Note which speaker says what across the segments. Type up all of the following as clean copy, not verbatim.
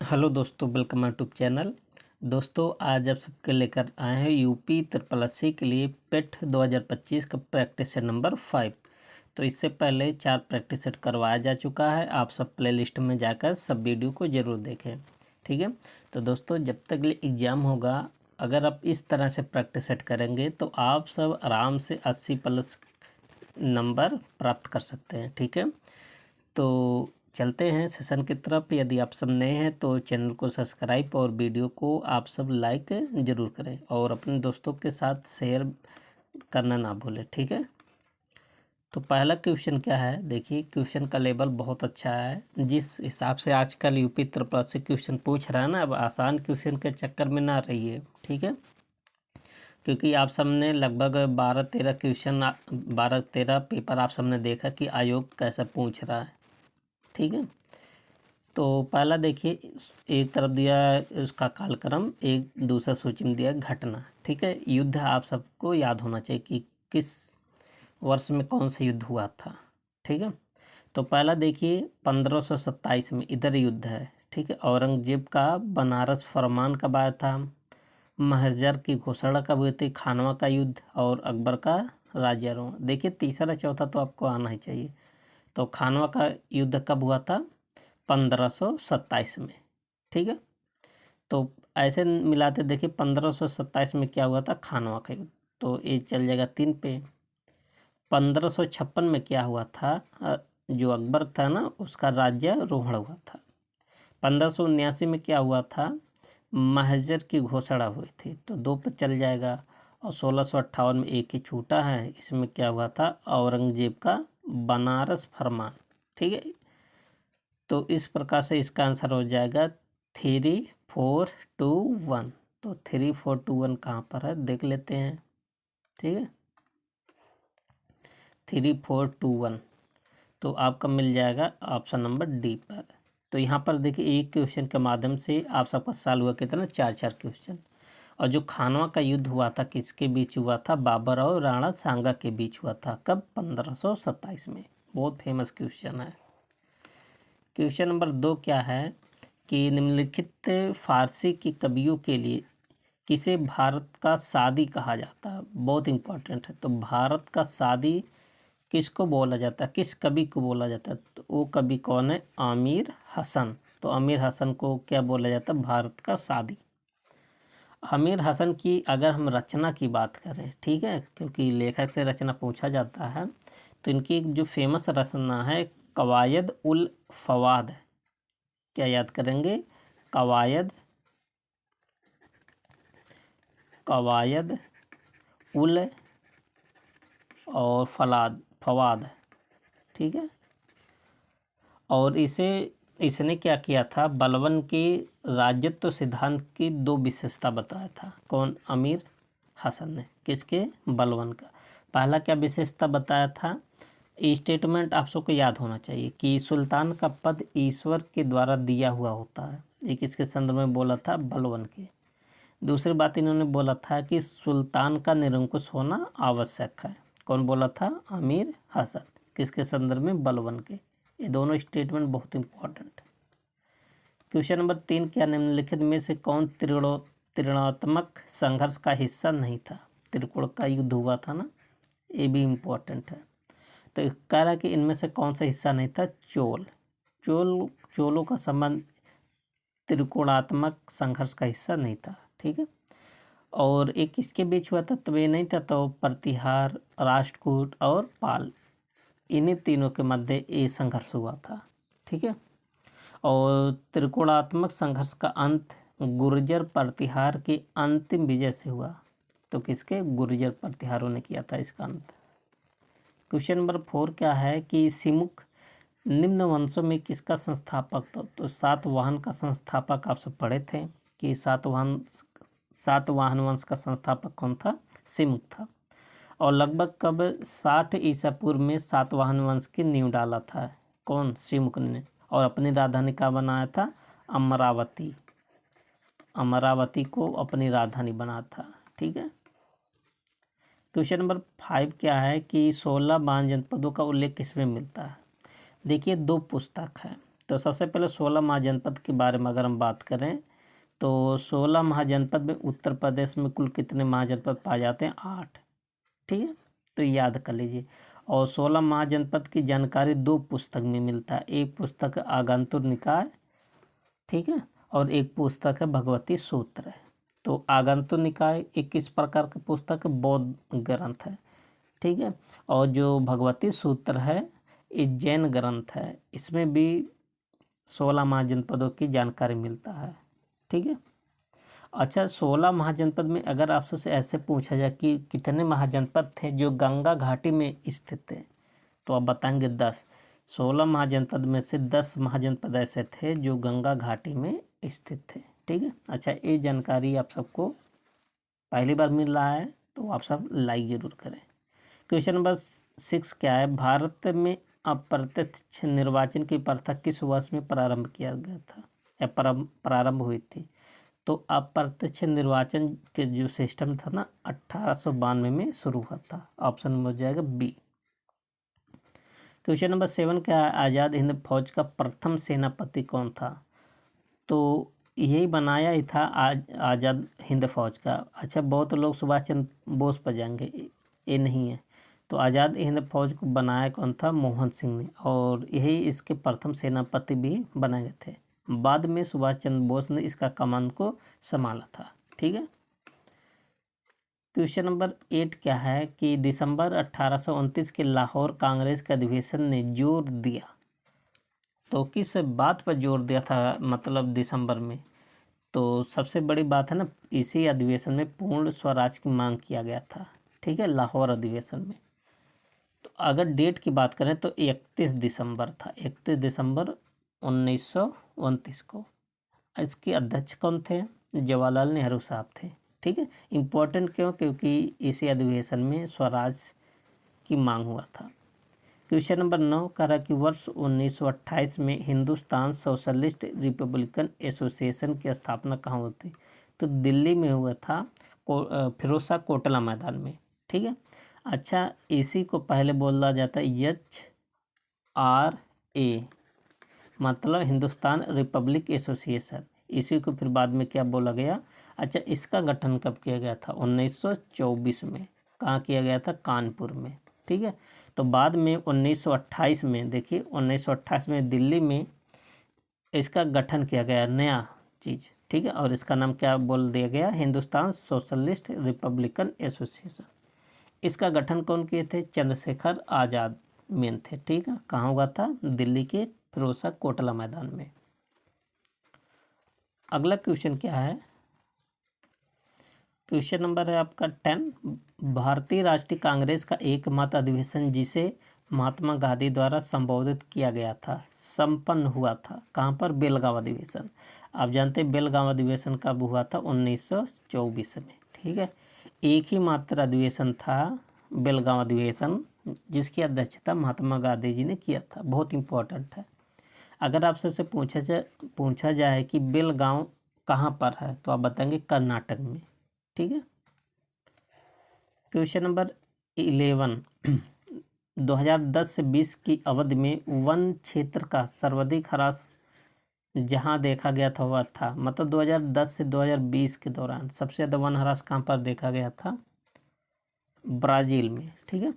Speaker 1: Hello दोस्तों, welcome my YouTube channel. दोस्तों, आज आप सबके लेकर आए हैं यूपी ट्रिपल एससी के लिए पेट 2025 का प्रैक्टिस सेट नंबर 5। तो इससे पहले 4 प्रैक्टिस सेट करवाया जा चुका है। आप सब प्लेलिस्ट में जाकर सब वीडियो को ज़रूर देखें, ठीक है। तो दोस्तों, जब तक एग्ज़ाम होगा, अगर आप इस तरह से प्रैक्टिस सेट करेंगे तो आप सब आराम से 80+ नंबर प्राप्त कर सकते हैं, ठीक है। तो चलते हैं सेशन की तरफ। यदि आप सब नए हैं तो चैनल को सब्सक्राइब और वीडियो को आप सब लाइक ज़रूर करें और अपने दोस्तों के साथ शेयर करना ना भूलें, ठीक है। तो पहला क्वेश्चन क्या है, देखिए क्वेश्चन का लेवल बहुत अच्छा है। जिस हिसाब से आजकल यूपी ट्रिपल से क्वेश्चन पूछ रहा है ना, अब आसान क्वेश्चन के चक्कर में ना रहिए, ठीक है। क्योंकि आप सबने लगभग 12-13 पेपर आप सबने देखा कि आयोग कैसा पूछ रहा है, ठीक है। तो पहला देखिए, एक तरफ दिया उसका कालक्रम, एक दूसरा सूची में दिया घटना, ठीक है। युद्ध आप सबको याद होना चाहिए कि किस वर्ष में कौन सा युद्ध हुआ था, ठीक है। तो पहला देखिए 1527 में इधर युद्ध है, ठीक है। औरंगजेब का बनारस फरमान कब आया था, महजर की घोषणा कब हुई थी, खानवा का युद्ध और अकबर का राज्यारोहण। देखिए तीसरा चौथा तो आपको आना ही चाहिए। तो खानवा का युद्ध कब हुआ था, 1527 में, ठीक है। तो ऐसे मिलाते देखिए 1527 में क्या हुआ था, खानवा का युद्ध, तो ये चल जाएगा 3 पे। 1556 में क्या हुआ था, जो अकबर था ना उसका राज्यारोहण हुआ था। 1579 में क्या हुआ था, महजर की घोषणा हुई थी, तो 2 पे चल जाएगा। और 1658 में एक ही छूटा है, इसमें क्या हुआ था, औरंगजेब का बनारस फरमान, ठीक है। तो इस प्रकार से इसका आंसर हो जाएगा 3421। तो 3421 कहाँ पर है देख लेते हैं, ठीक है। 3421 तो आपका मिल जाएगा ऑप्शन नंबर डी पर। तो यहाँ पर देखिए एक क्वेश्चन के माध्यम से आप सबका सॉल्व हुआ कितना, 4 क्वेश्चन। और जो खानवा का युद्ध हुआ था किसके बीच हुआ था, बाबर और राणा सांगा के बीच हुआ था, कब, 1527 में। बहुत फेमस क्वेश्चन है। क्वेश्चन नंबर 2 क्या है कि निम्नलिखित फारसी के कवियों के लिए किसे भारत का सादी कहा जाता है। बहुत इंपॉर्टेंट है। तो भारत का सादी किसको बोला जाता है, किस कवि को बोला जाता है, तो वो कवि कौन है, आमिर हसन। तो आमिर हसन को क्या बोला जाता है, भारत का सादी। आमिर हसन की अगर हम रचना की बात करें, ठीक है, क्योंकि लेखक से रचना पूछा जाता है, तो इनकी जो फेमस रचना है कवायद उल फवाद। क्या याद करेंगे, कवायद कवायद उल और फवाद, ठीक है। और इसने क्या किया था, बलबन के राज्यत्व सिद्धांत की 2 विशेषता बताया था। कौन, आमिर हसन ने, किसके, बलबन का। पहला क्या विशेषता बताया था, स्टेटमेंट आप सबको याद होना चाहिए कि सुल्तान का पद ईश्वर के द्वारा दिया हुआ होता है। ये किसके संदर्भ में बोला था, बलबन के। दूसरी बात इन्होंने बोला था कि सुल्तान का निरंकुश होना आवश्यक है। कौन बोला था, आमिर हसन, किसके संदर्भ में, बलबन के। ये दोनों स्टेटमेंट बहुत इंपॉर्टेंट है। क्वेश्चन नंबर 3 क्या, निम्नलिखित में से कौन त्रिकोणात्मक संघर्ष का हिस्सा नहीं था। त्रिकोण का युद्ध हुआ था ना, ये भी इम्पोर्टेंट है। तो कह रहा है कि इनमें से कौन सा हिस्सा नहीं था, चोलों का संबंध त्रिकोणात्मक संघर्ष का हिस्सा नहीं था, ठीक है। और एक किसके बीच हुआ था, तब ये नहीं था, तो प्रतिहार, राष्ट्रकूट और पाल, इन्हीं तीनों के मध्य ये संघर्ष हुआ था, ठीक है। और त्रिकोणात्मक संघर्ष का अंत गुर्जर प्रतिहार की अंतिम विजय से हुआ। तो किसके, गुर्जर प्रतिहारों ने किया था इसका अंत। क्वेश्चन नंबर 4 क्या है कि सिमुक निम्न वंशों में किसका संस्थापक था। तो सातवाहन का संस्थापक आप सब पढ़े थे कि सातवाहन वंश का संस्थापक कौन था, सिमुक था। और लगभग कब, 60 ईसा पूर्व में सातवाहन वंश की नींव डाला था, कौन, सिमुक ने। और अपनी राजधानी का बनाया था, अमरावती। अमरावती को अपनी राजधानी बना था, ठीक है। क्वेश्चन नंबर 5 क्या है कि 16 बाण जनपदों का उल्लेख किसमें मिलता है। देखिए 2 पुस्तक है, तो सबसे पहले 16 महाजनपद के बारे में अगर हम बात करें तो 16 महाजनपद में उत्तर प्रदेश में कुल कितने महाजनपद पाए जाते हैं? 8। ठीक है, तो याद कर लीजिए। और 16 महाजनपद की जानकारी 2 पुस्तक में मिलता है। एक पुस्तक है आगंतुक निकाय, ठीक है, और एक पुस्तक है भगवती सूत्र। तो आगंतुक निकाय एक किस प्रकार का पुस्तक है? बौद्ध ग्रंथ है, ठीक है। और जो भगवती सूत्र है ये जैन ग्रंथ है। इसमें भी 16 महाजनपदों की जानकारी मिलता है, ठीक है। अच्छा, 16 महाजनपद में अगर आपसे ऐसे पूछा जाए कि कितने महाजनपद थे जो गंगा घाटी में स्थित थे, तो आप बताएंगे 10। 16 महाजनपद में से 10 महाजनपद ऐसे थे जो गंगा घाटी में स्थित थे, ठीक है। अच्छा, ये जानकारी आप सबको पहली बार मिल रहा है तो आप सब लाइक ज़रूर करें। क्वेश्चन नंबर 6 क्या है? भारत में अप्रत्यक्ष निर्वाचन की प्रथा किस वर्ष में प्रारंभ किया गया था या प्रारंभ हुई थी? तो अप्रत्यक्ष निर्वाचन के जो सिस्टम था ना 1892 में शुरू हुआ था। ऑप्शन में हो जाएगा बी। क्वेश्चन नंबर 7 क्या है? आज़ाद हिंद फौज का प्रथम सेनापति कौन था? तो यही बनाया ही था आज़ाद हिंद फौज का। अच्छा, बहुत लोग सुभाष चंद्र बोस पर जाएंगे, ये नहीं है। तो आज़ाद हिंद फौज को बनाया कौन था? मोहन सिंह ने, और यही इसके प्रथम सेनापति भी बनाए गए थे। बाद में सुभाष चंद्र बोस ने इसका कमान को संभाला था, ठीक है। क्वेश्चन नंबर 8 क्या है कि दिसंबर 1829 के लाहौर कांग्रेस के अधिवेशन ने जोर दिया, तो किस बात पर जोर दिया था मतलब दिसंबर में? तो सबसे बड़ी बात है ना, इसी अधिवेशन में पूर्ण स्वराज की मांग किया गया था, ठीक है, लाहौर अधिवेशन में। तो अगर डेट की बात करें तो 31 दिसंबर था, 31 दिसंबर 1929 को। इसके अध्यक्ष कौन थे? जवाहरलाल नेहरू साहब थे, ठीक है। इम्पोर्टेंट क्यों? क्योंकि इसी अधिवेशन में स्वराज की मांग हुआ था। क्वेश्चन नंबर 9 कह रहा कि वर्ष 1928 में हिंदुस्तान सोशलिस्ट रिपब्लिकन एसोसिएशन की स्थापना कहाँ हुई थी? तो दिल्ली में हुआ था, फिरोज शाह कोटला मैदान में, ठीक है। अच्छा, इसी को पहले बोला जाता है HRA, मतलब हिंदुस्तान रिपब्लिक एसोसिएशन। इसी को फिर बाद में क्या बोला गया? अच्छा, इसका गठन कब किया गया था? 1924 में। कहाँ किया गया था? कानपुर में, ठीक है। तो बाद में 1928 में, देखिए 1928 में दिल्ली में इसका गठन किया गया, नया चीज़, ठीक है। और इसका नाम क्या बोल दिया गया? Hindustan socialist Republican association. इसका गठन कौन किए थे? चंद्रशेखर आज़ाद मेन थे, ठीक है। कहाँ हुआ था? दिल्ली के फिरोज शाह कोटला मैदान में। अगला क्वेश्चन क्या है? क्वेश्चन नंबर है आपका 10। भारतीय राष्ट्रीय कांग्रेस का एकमात्र अधिवेशन जिसे महात्मा गांधी द्वारा संबोधित किया गया था संपन्न हुआ था कहाँ पर? बेलगांव अधिवेशन। आप जानते हैं बेलगांव अधिवेशन कब हुआ था? 1924 में, ठीक है। एक ही मात्र अधिवेशन था बेलगांव अधिवेशन, जिसकी अध्यक्षता महात्मा गांधी जी ने किया था। बहुत इंपॉर्टेंट है। अगर आपसे पूछा जाए कि बेलगांव कहाँ पर है, तो आप बताएंगे कर्नाटक में, ठीक है। Question number 11। 2010 से 20 की अवधि में वन क्षेत्र का सर्वाधिक ह्रास जहां देखा गया था वह था, मतलब 2010 से 2020 के दौरान सबसे ज़्यादा वन ह्रास कहाँ पर देखा गया था? ब्राज़ील में, ठीक है।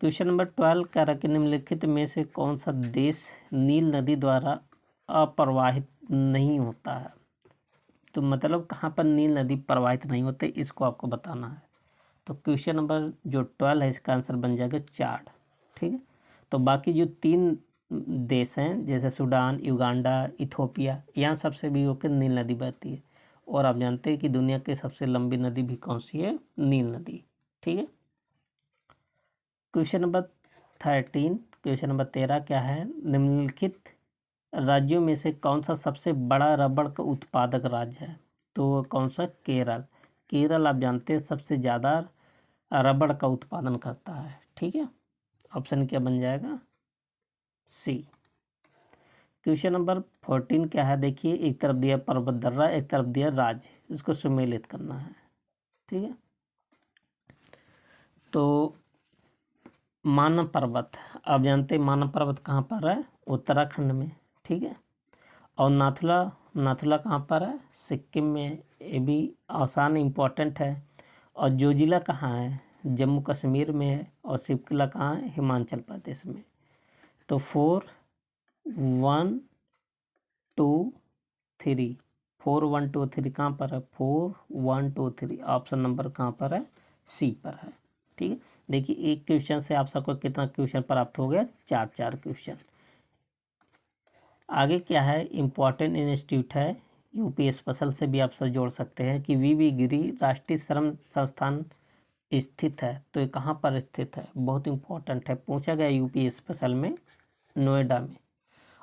Speaker 1: क्वेश्चन नंबर 12 कह रहा कि निम्नलिखित में से कौन सा देश नील नदी द्वारा अप्रवाहित नहीं होता है? तो मतलब कहाँ पर नील नदी प्रवाहित नहीं होते, इसको आपको बताना है। तो क्वेश्चन नंबर जो 12 है इसका आंसर बन जाएगा चाड, ठीक है। तो बाकी जो 3 देश हैं जैसे सूडान, युगांडा, इथोपिया, यहाँ सबसे भी होकर नील नदी बहती है। और आप जानते हैं कि दुनिया की सबसे लंबी नदी भी कौन सी है? नील नदी, ठीक है। Question number 13। क्वेश्चन नंबर 13 क्या है? निम्नलिखित राज्यों में से कौन सा सबसे बड़ा रबड़ का उत्पादक राज्य है? तो कौन सा? केरल। केरल आप जानते हैं सबसे ज़्यादा रबड़ का उत्पादन करता है, ठीक है। ऑप्शन क्या बन जाएगा? सी। क्वेश्चन नंबर 14 क्या है? देखिए, एक तरफ दिया पर्वत दर्रा, एक तरफ दिया राज्य, इसको सम्मिलित करना है, ठीक है। तो मानव पर्वत, आप जानते हैं मानव पर्वत कहाँ पर है? उत्तराखंड में, ठीक है। और नाथुला, नाथुला कहाँ पर है? सिक्किम में। ये भी आसान इम्पोर्टेंट है। और जोजिला कहाँ है? जम्मू कश्मीर में है। और शिवकिला कहाँ है? हिमाचल प्रदेश में। तो 4 1 2 3, 4 1 2 3 कहाँ पर है? 4 1 2 3 ऑप्शन नंबर कहाँ पर है? सी पर है, ठीक है। देखिए एक क्वेश्चन से आप सबको कितना क्वेश्चन प्राप्त हो गया? 4 क्वेश्चन। आगे क्या है? इम्पोर्टेंट इंस्टीट्यूट है, यूपी स्पेशल से भी आप सब जोड़ सकते हैं कि वीवी गिरी राष्ट्रीय श्रम संस्थान स्थित है। तो ये कहाँ पर स्थित है? बहुत इम्पोर्टेंट है, पूछा गया यूपी स्पेशल में, नोएडा में।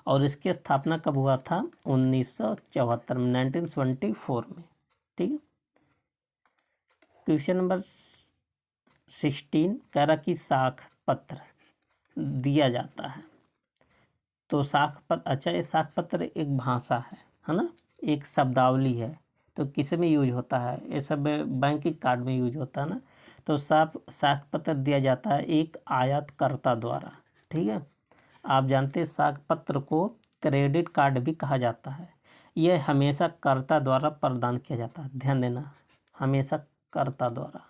Speaker 1: और इसकी स्थापना कब हुआ था? 1974 में, 1974 में, ठीक है। क्वेश्चन नंबर 16 कह रहा कि साख पत्र दिया जाता है। तो साख पत्र, अच्छा ये साख पत्र एक भाषा है ना, एक शब्दावली है। तो किस में यूज होता है? ये सब बैंकिंग कार्ड में यूज होता है ना। तो साख पत्र दिया जाता है एक आयातकर्ता द्वारा, ठीक है। आप जानते हैं साख पत्र को क्रेडिट कार्ड भी कहा जाता है। यह हमेशा कर्ता द्वारा प्रदान किया जाता है, ध्यान देना, हमेशा कर्ता द्वारा।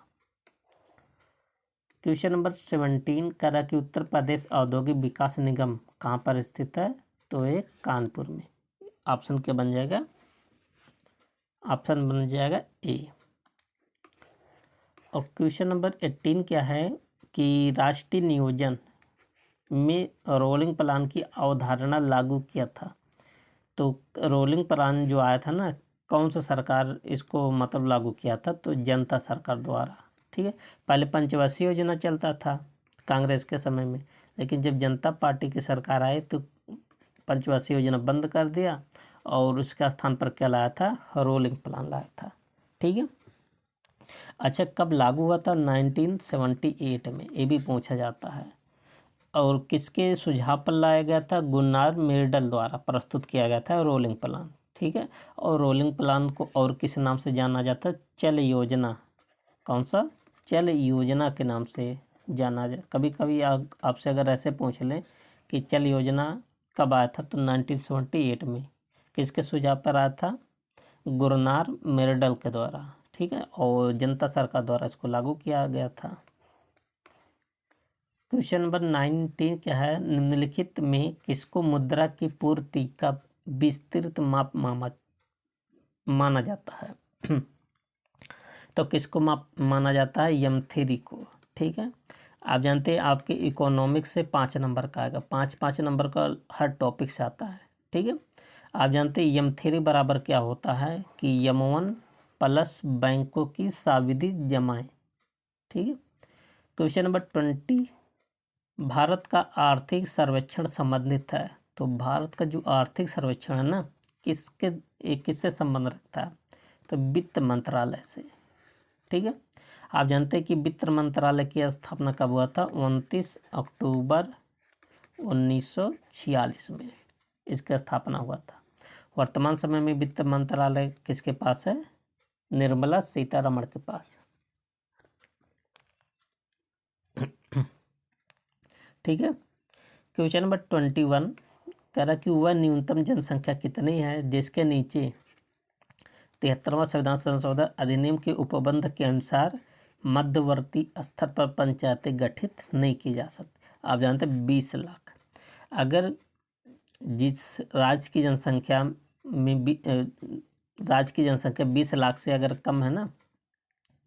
Speaker 1: क्वेश्चन नंबर 17 कह रहा कि उत्तर प्रदेश औद्योगिक विकास निगम कहाँ पर स्थित है? तो ये कानपुर में। ऑप्शन क्या बन जाएगा? ऑप्शन बन जाएगा ए। और क्वेश्चन नंबर 18 क्या है कि राष्ट्रीय नियोजन में रोलिंग प्लान की अवधारणा लागू किया था। तो रोलिंग प्लान जो आया था ना, कौन सा सरकार इसको मतलब लागू किया था? तो जनता सरकार द्वारा, ठीक है। पहले पंचवर्षीय योजना चलता था कांग्रेस के समय में, लेकिन जब जनता पार्टी की सरकार आई तो पंचवर्षीय योजना बंद कर दिया और उसके स्थान पर क्या लाया था? रोलिंग प्लान लाया था, ठीक है। अच्छा कब लागू हुआ था? 1978 में, ये भी पूछा जाता है। और किसके सुझाव पर लाया गया था? गुन्नार मिर्डल द्वारा प्रस्तुत किया गया था रोलिंग प्लान, ठीक है। और रोलिंग प्लान को और किस नाम से जाना जाता है? चल योजना। कौन सा? चल योजना के नाम से जाना जाए। कभी कभी आपसे अगर ऐसे पूछ लें कि चल योजना कब आया था, तो 1978 में। किसके सुझाव पर आया था? गुरनार मिर्डल के द्वारा, ठीक है। और जनता सरकार द्वारा इसको लागू किया गया था। क्वेश्चन नंबर 19 क्या है? निम्नलिखित में किसको मुद्रा की पूर्ति का विस्तृत माप माना जाता है? तो किसको माप माना जाता है? यम3 को, ठीक है। आप जानते हैं आपके इकोनॉमिक्स से 5 नंबर का आएगा, 5 नंबर का हर टॉपिक से आता है, ठीक है। आप जानते हैं यम3 बराबर क्या होता है कि यम1 प्लस बैंकों की सावधि जमाएं, ठीक है। क्वेश्चन नंबर 20 भारत का आर्थिक सर्वेक्षण संबंधित है। तो भारत का जो आर्थिक सर्वेक्षण है ना, किससे संबंध रखता है? तो वित्त मंत्रालय से, ठीक है। आप जानते हैं कि वित्त मंत्रालय की स्थापना कब हुआ था? 29 अक्टूबर 1946 में इसकी स्थापना हुआ था। वर्तमान समय में वित्त मंत्रालय किसके पास है? निर्मला सीतारमण के पास, ठीक है। क्वेश्चन नंबर 21 कह रहा कि वह न्यूनतम जनसंख्या कितनी है जिसके नीचे 73वां संविधान संशोधन अधिनियम के उपबंध के अनुसार मध्यवर्ती स्तर पर पंचायतें गठित नहीं की जा सकती। आप जानते हैं 20 लाख। अगर जिस राज्य की जनसंख्या में राज्य की जनसंख्या 20 लाख से अगर कम है ना,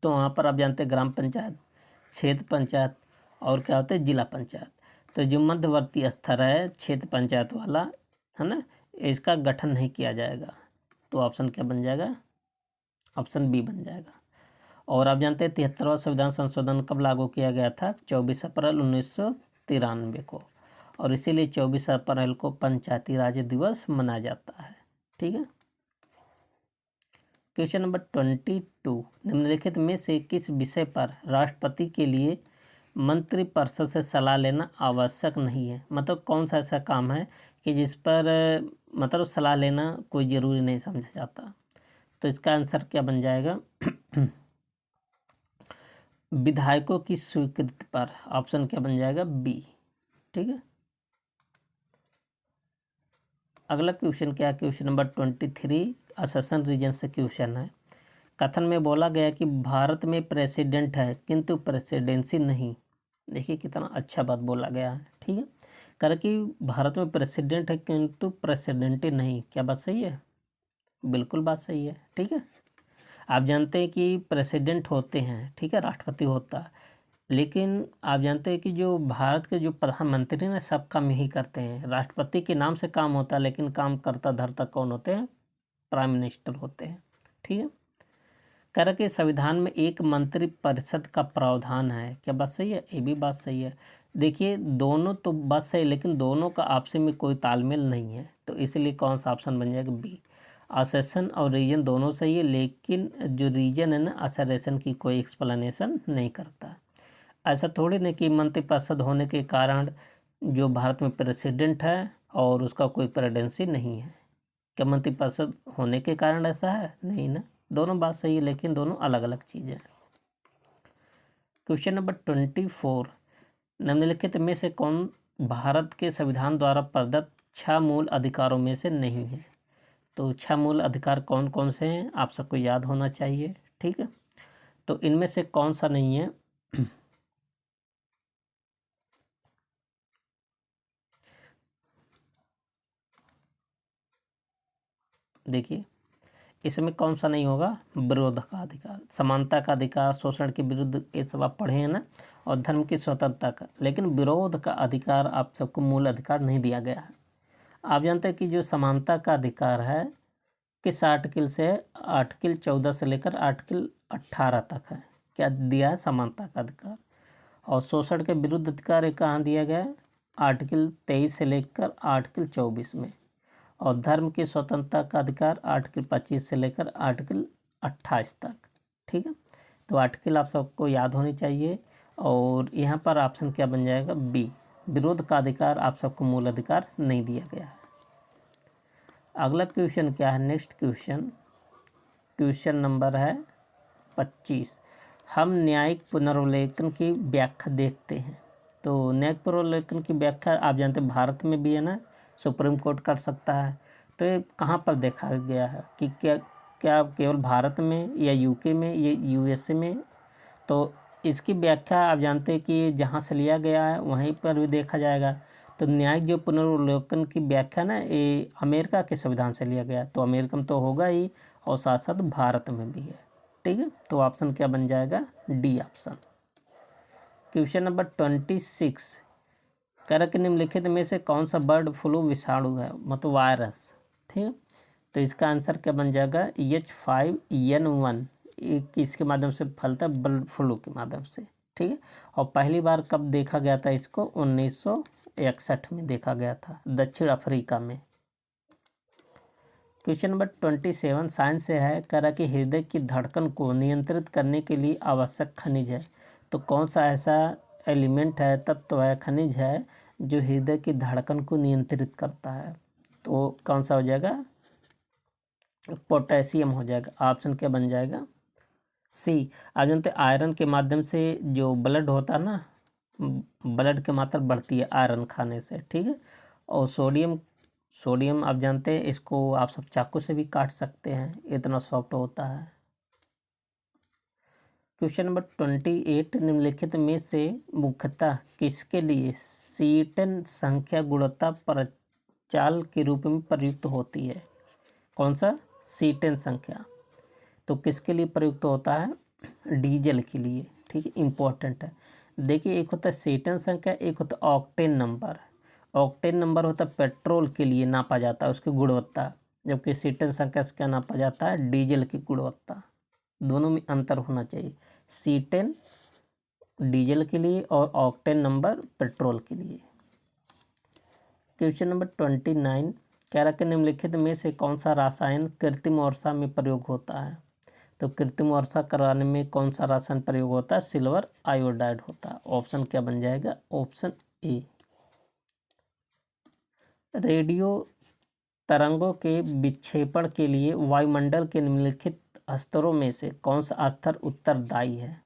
Speaker 1: तो वहाँ पर आप जानते हैं ग्राम पंचायत, क्षेत्र पंचायत और क्या होता है? जिला पंचायत। तो जो मध्यवर्ती स्तर है क्षेत्र पंचायत वाला, है ना, इसका गठन नहीं किया जाएगा। तो ऑप्शन क्या बन जाएगा? ऑप्शन बी बन जाएगा। और आप जानते हैं 73वां संविधान संशोधन कब लागू किया गया था? 24 अप्रैल 1993 को। और इसीलिए 24 अप्रैल को पंचायती राज दिवस मनाया जाता है, ठीक है। क्वेश्चन नंबर 22 निम्नलिखित में से किस विषय पर राष्ट्रपति के लिए मंत्रिपरिषद से सलाह लेना आवश्यक नहीं है? मतलब कौन सा ऐसा काम है कि जिस पर मतलब सलाह लेना कोई ज़रूरी नहीं समझा जाता? तो इसका आंसर क्या बन जाएगा? विधायकों की स्वीकृति पर। ऑप्शन क्या बन जाएगा? बी, ठीक है। अगला क्वेश्चन क्या है, क्वेश्चन नंबर 23 अससन रीजन से क्वेश्चन है। कथन में बोला गया कि भारत में प्रेसिडेंट है किंतु प्रेसिडेंसी नहीं। देखिए कितना अच्छा बात बोला गया है, ठीक है। कह रहा कि भारत में प्रेसिडेंट है किंतु प्रेसिडेंटी नहीं। क्या बात सही है? बिल्कुल बात सही है, ठीक है। आप जानते हैं कि प्रेसिडेंट होते हैं, ठीक है, राष्ट्रपति होता है, लेकिन आप जानते हैं कि जो भारत के जो प्रधानमंत्री ना सब काम यही करते हैं। राष्ट्रपति के नाम से काम होता है लेकिन काम करता धरता कौन होते हैं? प्राइम मिनिस्टर होते हैं, ठीक है। कह रहा कि संविधान में एक मंत्री परिषद का प्रावधान है। क्या बात सही है? ये भी बात सही है। देखिए दोनों तो बात सही, लेकिन दोनों का आपस में कोई तालमेल नहीं है, तो इसलिए कौन सा ऑप्शन बन जाएगा? बी। असेसन और रीजन दोनों सही है, लेकिन जो रीजन है ना असरेशन की कोई एक्सप्लेनेशन नहीं करता। ऐसा थोड़ी नहीं कि मंत्रिपरिषद होने के कारण जो भारत में प्रेसिडेंट है और उसका कोई प्रेसिडेंसी नहीं है। क्या मंत्रिपरिषद होने के कारण ऐसा है? नहीं ना। दोनों बात सही है, लेकिन दोनों अलग अलग चीज़ें हैं। क्वेश्चन नंबर 24, निम्नलिखित में से कौन भारत के संविधान द्वारा प्रदत्त 6 मूल अधिकारों में से नहीं है? तो 6 मूल अधिकार कौन कौन से हैं आप सबको याद होना चाहिए, ठीक है। तो इनमें से कौन सा नहीं है? देखिए इसमें कौन सा नहीं होगा? विरोध का अधिकार, समानता का अधिकार, शोषण के विरुद्ध, ये सब आप पढ़े हैं ना, और धर्म की स्वतंत्रता का। लेकिन विरोध का अधिकार आप सबको मूल अधिकार नहीं दिया गया है। आप जानते हैं कि जो समानता का अधिकार है किस आर्टिकल से है? आर्टिकल 14 से लेकर आर्टिकल 18 तक है। क्या दिया है? समानता का अधिकार। और शोषण के विरुद्ध अधिकार ये कहाँ दिया गया है? आर्टिकल 23 से लेकर आर्टिकल 24 में। और धर्म की स्वतंत्रता का अधिकार आर्टिकल 25 से लेकर आर्टिकल 28 तक, ठीक है। तो आर्टिकल आप सबको याद होनी चाहिए। और यहाँ पर ऑप्शन क्या बन जाएगा? बी। विरोध का अधिकार आप सबको मूल अधिकार नहीं दिया गया है। अगला क्वेश्चन क्या है? नेक्स्ट क्वेश्चन नंबर है 25। हम न्यायिक पुनर्विलेखन की व्याख्या देखते हैं। तो न्यायिक पुनर्विलेखन की व्याख्या आप जानते हैं भारत में भी है ना, सुप्रीम कोर्ट कर सकता है। तो ये कहाँ पर देखा गया है कि क्या क्या केवल भारत में या यूके में या यूएसए में? तो इसकी व्याख्या आप जानते हैं कि जहाँ से लिया गया है वहीं पर भी देखा जाएगा। तो न्यायिक जो पुनर्विलोकन की व्याख्या ना ये अमेरिका के संविधान से लिया गया, तो अमेरिका में तो होगा ही, और साथ साथ भारत में भी है, ठीक है। तो ऑप्शन क्या बन जाएगा? D option. क्वेश्चन नंबर 26, कह रहा कि निम्नलिखित में से कौन सा बर्ड फ्लू विषाणु है, मतलब वायरस, ठीक है। तो इसका आंसर क्या बन जाएगा? H5N1। ये किसके माध्यम से फैलता है? बर्ड फ्लू के माध्यम से, ठीक है। और पहली बार कब देखा गया था इसको? 1961 में देखा गया था, दक्षिण अफ्रीका में। क्वेश्चन नंबर 27 साइंस से है। कह रहा कि हृदय की धड़कन को नियंत्रित करने के लिए आवश्यक खनिज है। तो कौन सा ऐसा एलिमेंट है, तत्व है, खनिज है जो हृदय की धड़कन को नियंत्रित करता है? तो कौन सा हो जाएगा? पोटेशियम हो जाएगा। ऑप्शन क्या बन जाएगा? सी। आप जानते हैं आयरन के माध्यम से जो ब्लड होता है ना, ब्लड की मात्रा बढ़ती है आयरन खाने से, ठीक है। और सोडियम आप जानते हैं इसको आप सब चाकू से भी काट सकते हैं, इतना सॉफ्ट होता है। क्वेश्चन नंबर 28, निम्नलिखित में से मुख्यतः किसके लिए सीटन संख्या गुणवत्ता परचाल के रूप में प्रयुक्त होती है? कौन सा? सीटन संख्या। तो किसके लिए प्रयुक्त होता है? डीजल के लिए, ठीक है, इंपॉर्टेंट है। देखिए एक होता है सीटन संख्या, एक होता है ऑक्टेन नंबर। ऑक्टेन नंबर होता है पेट्रोल के लिए नापा जाता है उसकी गुणवत्ता, जबकि सीटन संख्या से क्या नापा जाता है? डीजल की गुणवत्ता। दोनों में अंतर होना चाहिए। सीटेन डीजल के लिए और ऑक्टेन नंबर पेट्रोल के लिए। क्वेश्चन नंबर 29, कह रहा कि निम्नलिखित में से कौन सा रसायन कृत्रिम वर्षा में प्रयोग होता है? तो कृत्रिम वर्षा कराने में कौन सा रसायन प्रयोग होता है? सिल्वर आयोडाइड होता है। ऑप्शन क्या बन जाएगा? Option A. रेडियो तरंगों के विक्षेपण के लिए वायुमंडल के निम्नलिखित स्तरों में से कौन सा स्तर उत्तरदायी है?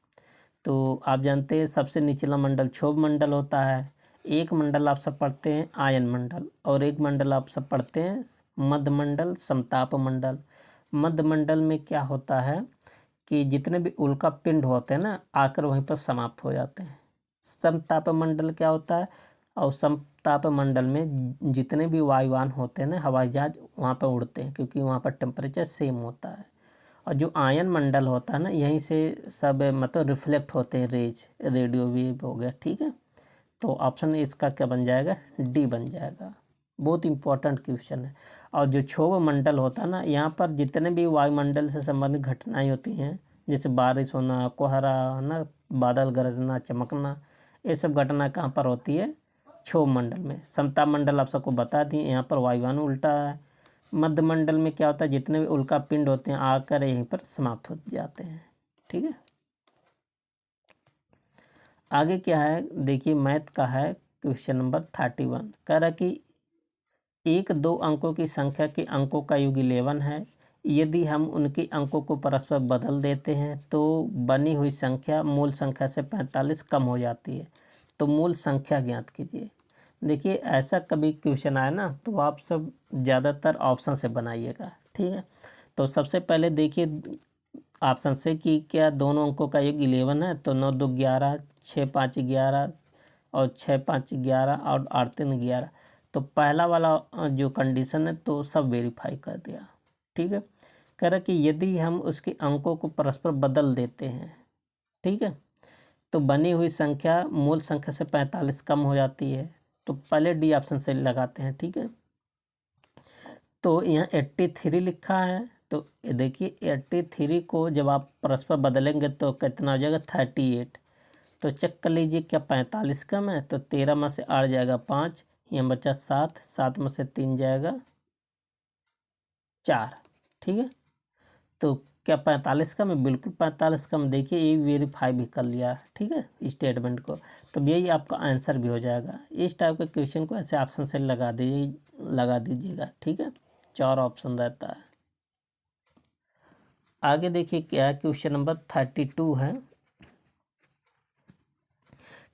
Speaker 1: तो आप जानते हैं सबसे निचला मंडल क्षोभ मंडल होता है। एक मंडल आप सब पढ़ते हैं आयन मंडल, और एक मंडल आप सब पढ़ते हैं मध्यमंडल, समताप मंडल। मध्यमंडल में क्या होता है कि जितने भी उल्का पिंड होते हैं ना आकर वहीं पर समाप्त हो जाते हैं। समताप मंडल क्या होता है, और समताप मंडल में जितने भी वायुयान होते हैं ना, हवाई जहाज वहाँ पर उड़ते हैं, क्योंकि वहाँ पर टेम्परेचर सेम होता है। और जो आयन मंडल होता है ना, यहीं से सब मतलब रिफ्लेक्ट होते हैं रेज, रेडियो वेव हो गया, ठीक है। तो ऑप्शन इसका क्या बन जाएगा, डी बन जाएगा। बहुत इंपॉर्टेंट क्वेश्चन है। और जो क्षोभ मंडल होता है ना, यहाँ पर जितने भी वायुमंडल से संबंधित घटनाएं होती हैं, जैसे बारिश होना, कोहरा ना, बादल गरजना, चमकना, ये सब घटना कहाँ पर होती है, क्षोभ मंडल में। समताप मंडल आप सबको बता दिए, यहाँ पर वायुयान उल्टा है। मध्य मंडल में क्या होता है, जितने भी उल्का पिंड होते हैं आकर यहीं पर समाप्त हो जाते हैं, ठीक है। आगे क्या है देखिए, मैथ का है क्वेश्चन नंबर 31। कह रहा कि एक दो अंकों की संख्या के अंकों का योग 11 है। यदि हम उनके अंकों को परस्पर बदल देते हैं तो बनी हुई संख्या मूल संख्या से 45 कम हो जाती है। तो मूल संख्या ज्ञात कीजिए। देखिए ऐसा कभी क्वेश्चन आए ना तो आप सब ज़्यादातर ऑप्शन से बनाइएगा, ठीक है। तो सबसे पहले देखिए ऑप्शन से कि क्या दोनों अंकों का योग 11 है, तो 9 2 11, 6 5 11 और 6 5 11 और 8 3 11। तो पहला वाला जो कंडीशन है तो सब वेरीफाई कर दिया, ठीक है। कह रहा कि यदि हम उसके अंकों को परस्पर बदल देते हैं, ठीक है, तो बनी हुई संख्या मूल संख्या से 45 कम हो जाती है। तो पहले डी ऑप्शन से लगाते हैं, ठीक है। तो यहाँ 83 लिखा है, तो देखिए 83 को जब आप परस्पर बदलेंगे तो कितना हो जाएगा, 38। तो चेक कर लीजिए क्या 45 कम है, तो 13 में से 8 जाएगा 5, यहाँ बचा 7, 7 में से 3 जाएगा 4, ठीक है। तो क्या 45 कम है, बिल्कुल 45 कम। देखिए ये वेरीफाई भी कर लिया, ठीक है, स्टेटमेंट को। तो यही आपका आंसर भी हो जाएगा। इस टाइप के क्वेश्चन को ऐसे ऑप्शन से लगा दीजिएगा, ठीक है। 4 ऑप्शन रहता है। आगे देखिए क्या है, क्वेश्चन नंबर 32 है।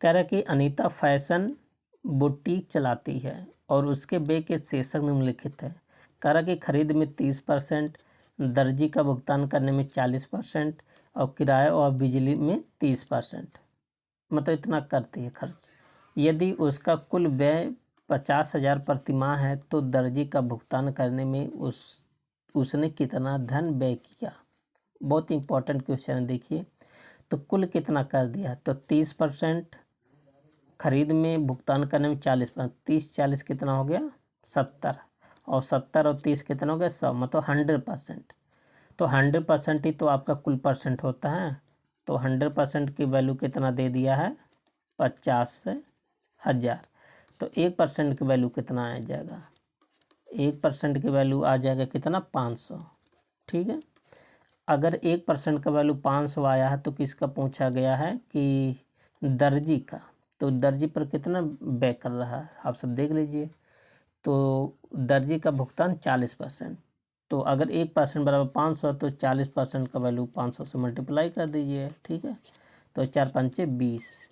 Speaker 1: कह रहा है कि अनीता फैशन बुटीक चलाती है और उसके व्यय के शीर्षक निम्नलिखित है। कह रहा कि खरीद में 30%, दर्जी का भुगतान करने में 40% और किराया और बिजली में 30%, मतलब इतना करती है खर्च। यदि उसका कुल व्यय 50,000 प्रति माह है तो दर्जी का भुगतान करने में उसने कितना धन व्यय किया। बहुत इंपॉर्टेंट क्वेश्चन है। देखिए तो कुल कितना कर दिया, तो 30%, खरीद में भुगतान करने में 40%, 30 40 कितना हो गया, 70, और 70 और 30 कितना हो गया, 100, मतलब 100%। तो 100% ही तो आपका कुल परसेंट होता है। तो 100% की वैल्यू कितना दे दिया है, 50,000। तो 1% की वैल्यू कितना आ जाएगा, 1% की वैल्यू आ जाएगा कितना, 500, ठीक है। अगर 1% का वैल्यू 500 आया है तो किसका पूछा गया है कि दर्जी का। तो दर्जी पर कितना व्यय कर रहा है आप सब देख लीजिए। तो दर्जी का भुगतान 40%, तो अगर 1% बराबर 500 तो 40% का वैल्यू 500 से मल्टीप्लाई कर दीजिए, ठीक है। तो 4 पंचे 20,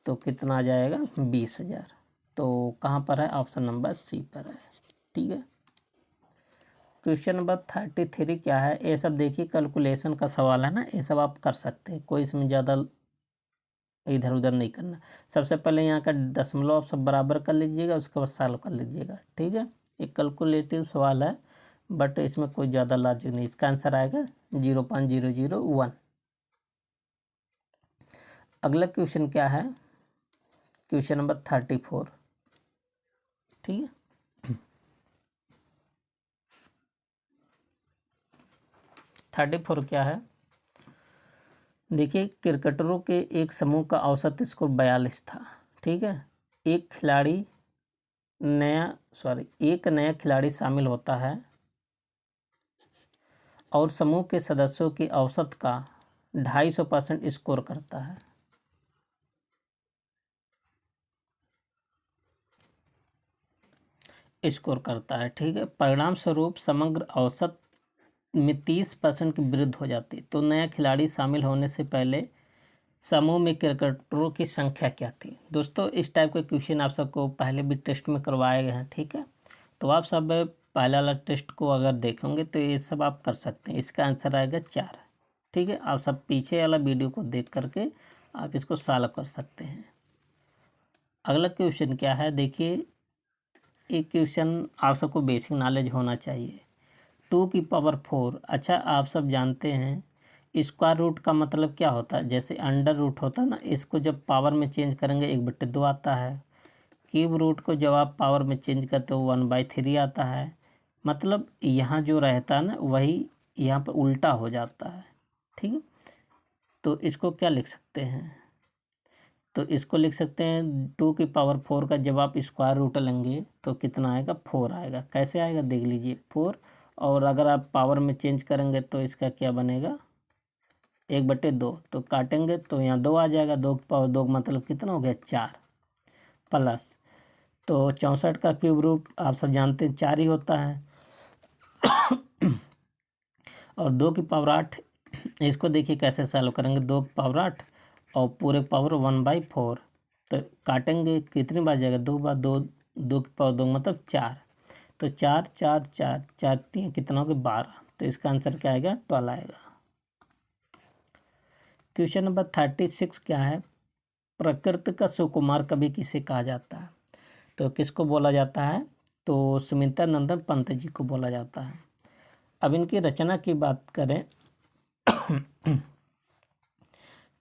Speaker 1: तो कितना आ जाएगा, 20,000। तो कहाँ पर है, ऑप्शन नंबर सी पर है, ठीक है। क्वेश्चन नंबर 33 क्या है, ये सब देखिए कैलकुलेशन का सवाल है ना, ये सब आप कर सकते हैं, कोई इसमें ज़्यादा इधर उधर नहीं करना। सबसे पहले यहाँ का दशमलव आप सब बराबर कर लीजिएगा, उसके बाद सॉल्व कर लीजिएगा, ठीक है। एक कैलकुलेटिव सवाल है बट इसमें कोई ज़्यादा लॉजिक नहीं। इसका आंसर आएगा 0.001। अगला क्वेश्चन क्या है, क्वेश्चन नंबर 34, ठीक है। 34 क्या है, देखिए क्रिकेटरों के एक समूह का औसत स्कोर 42 था, ठीक है। एक नया खिलाड़ी शामिल होता है और समूह के सदस्यों की औसत का 250% स्कोर करता है। ठीक है। परिणाम स्वरूप समग्र औसत में 30% की वृद्धि हो जाती। तो नया खिलाड़ी शामिल होने से पहले समूह में क्रिकेटरों की संख्या क्या थी। दोस्तों इस टाइप के क्वेश्चन आप सबको पहले भी टेस्ट में करवाए गए हैं, ठीक है। तो आप सब पहले वाला टेस्ट को अगर देखेंगे तो ये सब आप कर सकते हैं। इसका आंसर आएगा 4। ठीक है, आप सब पीछे वाला वीडियो को देख करके आप इसको सॉल्व कर सकते हैं। अगला क्वेश्चन क्या है, देखिए एक क्वेश्चन आप सबको बेसिक नॉलेज होना चाहिए। 2 की पावर 4, अच्छा आप सब जानते हैं स्क्वायर रूट का मतलब क्या होता है। जैसे अंडर रूट होता है ना, इसको जब पावर में चेंज करेंगे 1/2 आता है। क्यूब रूट को जब आप पावर में चेंज करते हो 1/3 आता है। मतलब यहाँ जो रहता है ना वही यहाँ पर उल्टा हो जाता है। ठीक है, तो इसको क्या लिख सकते हैं, तो इसको लिख सकते हैं 2 की पावर 4 का जब आप स्क्वायर रूट लेंगे तो कितना आएगा, 4 आएगा। कैसे आएगा देख लीजिए, 4, और अगर आप पावर में चेंज करेंगे तो इसका क्या बनेगा, 1/2। तो काटेंगे तो यहाँ 2 आ जाएगा, 2 की पावर 2 मतलब कितना हो गया, 4 प्लस। तो 64 का क्यूब रूट आप सब जानते हैं 4 ही होता है। और 2 की पावर 8, इसको देखिए कैसे सॉल्व करेंगे, 2 की पावर 8 और पूरे पावर 1/4। तो काटेंगे कितनी बार जाएगा, 2 बार, 2, 2 की पावर 2 मतलब 4। तो 4 4 4 4 3 कितना हो गया, 12। तो इसका आंसर क्या आएगा, 12 आएगा। क्वेश्चन नंबर 36 क्या है, प्रकृति का सुकुमार कवि किसे कहा जाता है। तो किसको बोला जाता है, तो सुमित्रा नंदन पंत जी को बोला जाता है। अब इनकी रचना की बात करें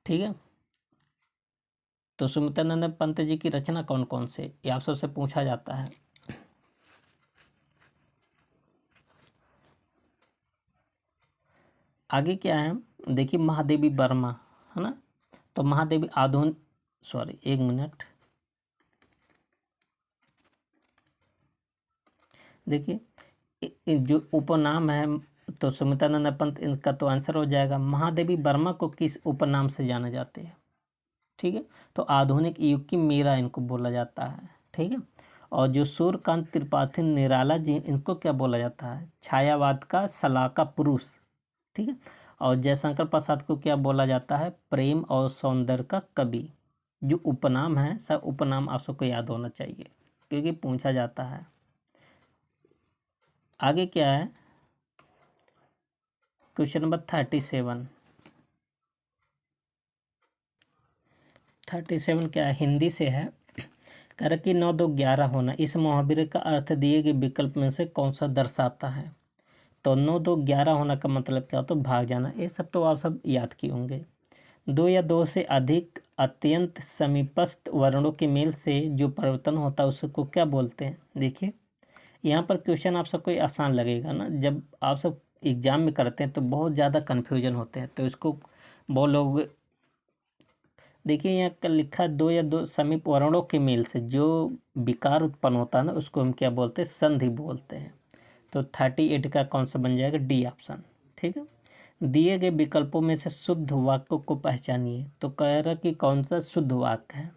Speaker 1: ठीक है, तो सुमित्रा नंदन पंत जी की रचना कौन कौन से, ये आप सबसे पूछा जाता है। आगे क्या है, देखिए महादेवी वर्मा है ना, तो महादेवी आधुनिक, सॉरी 1 मिनट, देखिए जो उपनाम है, तो सुमित्रानंद पंत इनका तो आंसर हो जाएगा। महादेवी वर्मा को किस उपनाम से जाना जाते हैं, ठीक है, तो आधुनिक युग की मीरा इनको बोला जाता है। ठीक है, और जो सूर्यकांत त्रिपाठी निराला जी, इनको क्या बोला जाता है, छायावाद का सलाहका पुरुष। ठीक है, और जयशंकर प्रसाद को क्या बोला जाता है, प्रेम और सौंदर्य का कवि। जो उपनाम है, सब उपनाम आप सबको याद होना चाहिए क्योंकि पूछा जाता है। आगे क्या है, क्वेश्चन नंबर 37 क्या है, हिंदी से है। कह रहा कि 9 2 11 होना, इस मुहावरे का अर्थ दिए गए विकल्प में से कौन सा दर्शाता है। तो 9 2 11 होना का मतलब क्या होता है, भाग जाना। ये सब तो आप सब याद किए होंगे। 2 या 2 से अधिक अत्यंत समीपस्थ वर्णों के मेल से जो परिवर्तन होता है उसको क्या बोलते हैं। देखिए यहाँ पर क्वेश्चन आप सबको आसान लगेगा ना, जब आप सब एग्जाम में करते हैं तो बहुत ज़्यादा कन्फ्यूजन होते हैं, तो इसको बहुत लोग, देखिए यहाँ का लिखा 2 या 2 समीप वर्णों के मेल से जो विकार उत्पन्न होता है ना उसको हम क्या बोलते हैं, संधि बोलते हैं। तो 38 का कौन सा बन जाएगा, डी ऑप्शन। ठीक है, दिए गए विकल्पों में से शुद्ध वाक्य को पहचानिए। तो कह रहा कि कौन सा शुद्ध वाक्य है,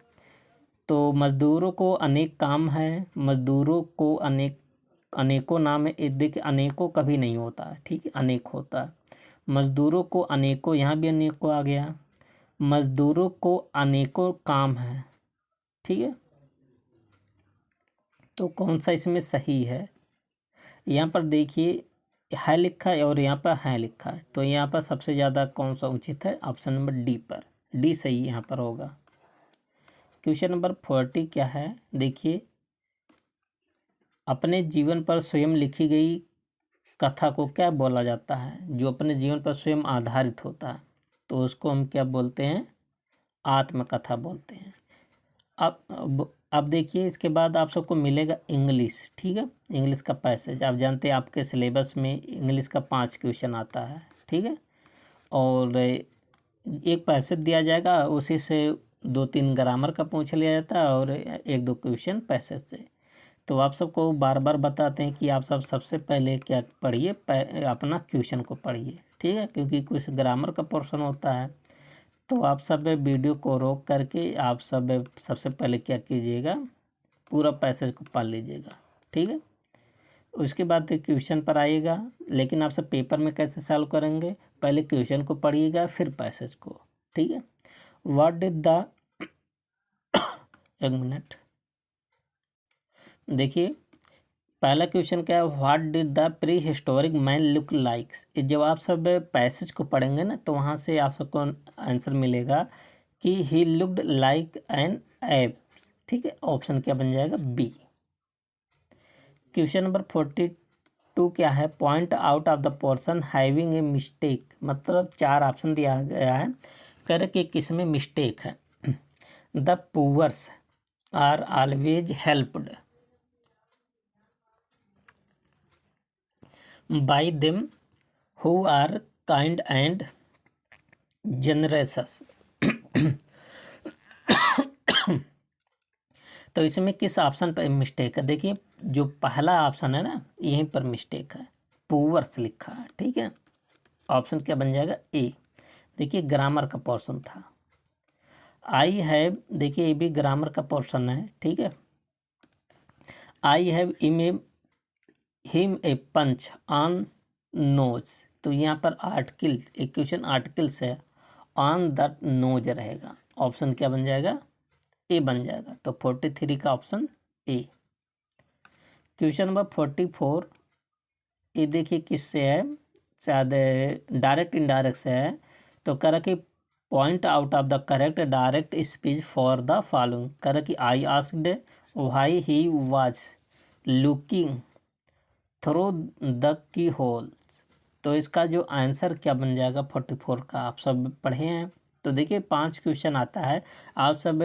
Speaker 1: तो मजदूरों को अनेक काम है, मजदूरों को अनेकों नाम है। देखिए अनेकों कभी नहीं होता है, ठीक है, अनेक होता है। मजदूरों को अनेकों, यहाँ भी अनेकों आ गया। मजदूरों को अनेकों काम है, ठीक है, तो कौन सा इसमें सही है। यहाँ पर देखिए है लिखा है और यहाँ पर है लिखा है, तो यहाँ पर सबसे ज़्यादा कौन सा उचित है, ऑप्शन नंबर डी पर, डी सही यहाँ पर होगा। क्वेश्चन नंबर 40 क्या है, देखिए अपने जीवन पर स्वयं लिखी गई कथा को क्या बोला जाता है, जो अपने जीवन पर स्वयं आधारित होता है तो उसको हम क्या बोलते हैं, आत्मकथा बोलते हैं। अब देखिए इसके बाद आप सबको मिलेगा इंग्लिश। ठीक है, इंग्लिश का पैसेज आप जानते हैं आपके सिलेबस में इंग्लिश का 5 क्वेश्चन आता है। ठीक है, और एक पैसेज दिया जाएगा, उसी से 2-3 ग्रामर का पूछ लिया जाता है और 1-2 क्वेश्चन पैसेज से। तो आप सबको बार बार बताते हैं कि आप सब सबसे पहले क्या पढ़िए, अपना क्वेश्चन को पढ़िए। ठीक है, क्योंकि कुछ ग्रामर का पोर्शन होता है, तो आप सब वीडियो को रोक करके आप सब सबसे पहले क्या कीजिएगा, पूरा पैसेज को पढ़ लीजिएगा। ठीक है, उसके बाद क्वेश्चन पर आइएगा, लेकिन आप सब पेपर में कैसे सॉल्व करेंगे, पहले क्वेश्चन को पढ़िएगा फिर पैसेज को। ठीक है, व्हाट डिड द, एक मिनट, देखिए पहला क्वेश्चन क्या है, what did the pre historic man look like. जब आप सब पैसेज को पढ़ेंगे ना तो वहाँ से आप सबको आंसर मिलेगा कि he looked like an app. ठीक है, ऑप्शन क्या बन जाएगा, बी। क्वेश्चन नंबर 42 क्या है, point out of the person having a mistake. मतलब 4 ऑप्शन दिया गया है, कह रहे कि किस में मिस्टेक है। The poors are always helped by them who are kind and generous। तो इसमें किस ऑप्शन पर मिस्टेक है, देखिए जो पहला ऑप्शन है ना यहीं पर मिस्टेक है, पुअर्स लिखा है। ठीक है, ऑप्शन क्या बन जाएगा, ए। देखिए ग्रामर का पोर्शन था। आई हैव, देखिए ये भी ग्रामर का पोर्शन है। ठीक है, I have him a punch on nose. तो यहाँ पर आर्टिकल, एक क्वेश्चन आर्टिकल से ऑन द नोज रहेगा। ऑप्शन क्या बन जाएगा, ए बन जाएगा। तो 43 का ऑप्शन ए। क्वेश्चन नंबर 44, ये देखिए किससे है, शायद डायरेक्ट इनडायरेक्ट से है। तो कह रहा कि point out of the correct direct speech for the following. कह रहा कि I asked why he was looking through the key hole. तो इसका जो आंसर क्या बन जाएगा 44 का, आप सब पढ़े हैं। तो देखिए 5 क्वेश्चन आता है, आप सब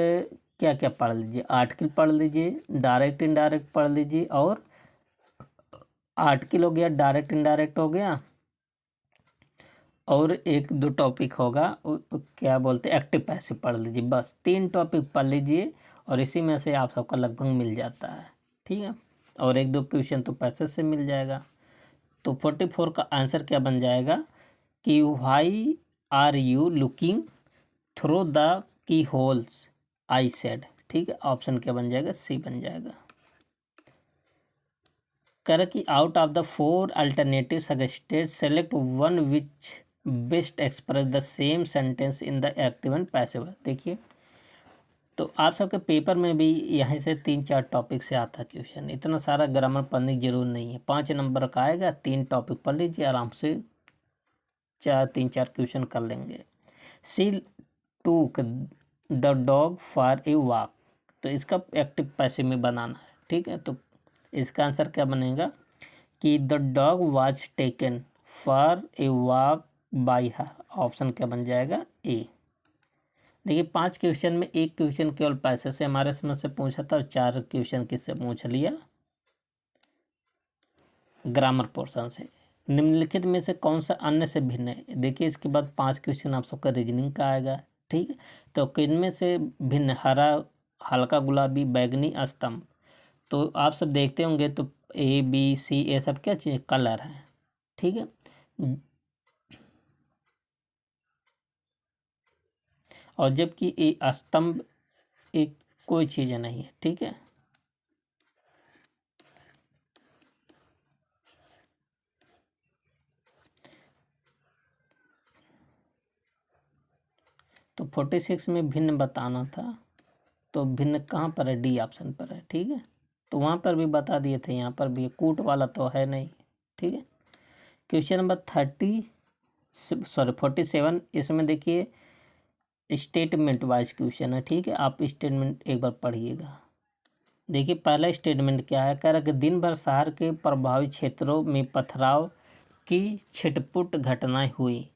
Speaker 1: क्या क्या पढ़ लीजिए, आर्टिकल पढ़ लीजिए, डायरेक्ट इनडायरेक्ट पढ़ लीजिए, और आर्टिकल हो गया, डायरेक्ट इनडायरेक्ट हो गया, और एक दो टॉपिक होगा क्या बोलते हैं एक्टिव पैसिव पढ़ लीजिए। बस 3 टॉपिक पढ़ लीजिए और इसी में से आप सबका लगभग मिल जाता है। ठीक है, और एक दो क्वेश्चन तो पैसे से मिल जाएगा। तो 44 का आंसर क्या बन जाएगा कि why are you looking through the key holes I said. ठीक है, ऑप्शन क्या बन जाएगा, सी बन जाएगा। कह रहा कि out of the 4 alternative suggested select one which best express the same sentence in the active and passive. देखिए तो आप सबके पेपर में भी यहाँ से 3-4 टॉपिक से आता क्वेश्चन, इतना सारा ग्रामर पढ़ने की जरूर नहीं है। 5 नंबर का आएगा, 3 टॉपिक पढ़ लीजिए आराम से, 3-4 क्वेश्चन कर लेंगे। She took the dog for a walk. तो इसका एक्टिव पैसिव में बनाना है। ठीक है, तो इसका आंसर क्या बनेगा कि the dog was taken for a walk bye her. Option क्या बन जाएगा, ए। देखिए 5 क्वेश्चन में एक क्वेश्चन केवल पैसे से हमारे समझ से पूछा था, और 4 क्वेश्चन किससे पूछ लिया, ग्रामर पोर्शन से। निम्नलिखित में से कौन सा अन्य से भिन्न है। देखिए इसके बाद 5 क्वेश्चन आप सबका रीजनिंग का आएगा। ठीक है, तो किनमें से भिन्न, हरा, हल्का गुलाबी, बैगनी, स्तंभ। तो आप सब देखते होंगे तो ए बी सी ये सब क्या चीज़, कलर है। ठीक है, और जबकि ये स्तंभ एक कोई चीज़ नहीं है। ठीक है, तो 46 में भिन्न बताना था, तो भिन्न कहाँ पर है, डी ऑप्शन पर है। ठीक है, तो वहाँ पर भी बता दिए थे, यहाँ पर भी कूट वाला तो है नहीं। ठीक है, क्वेश्चन नंबर 47, इसमें देखिए स्टेटमेंट वाइज क्वेश्चन है। ठीक है, आप स्टेटमेंट एक बार पढ़िएगा। देखिए पहला स्टेटमेंट क्या है, कह रहा है कि दिन भर शहर के प्रभावित क्षेत्रों में पथराव की छिटपुट घटनाएं हुई।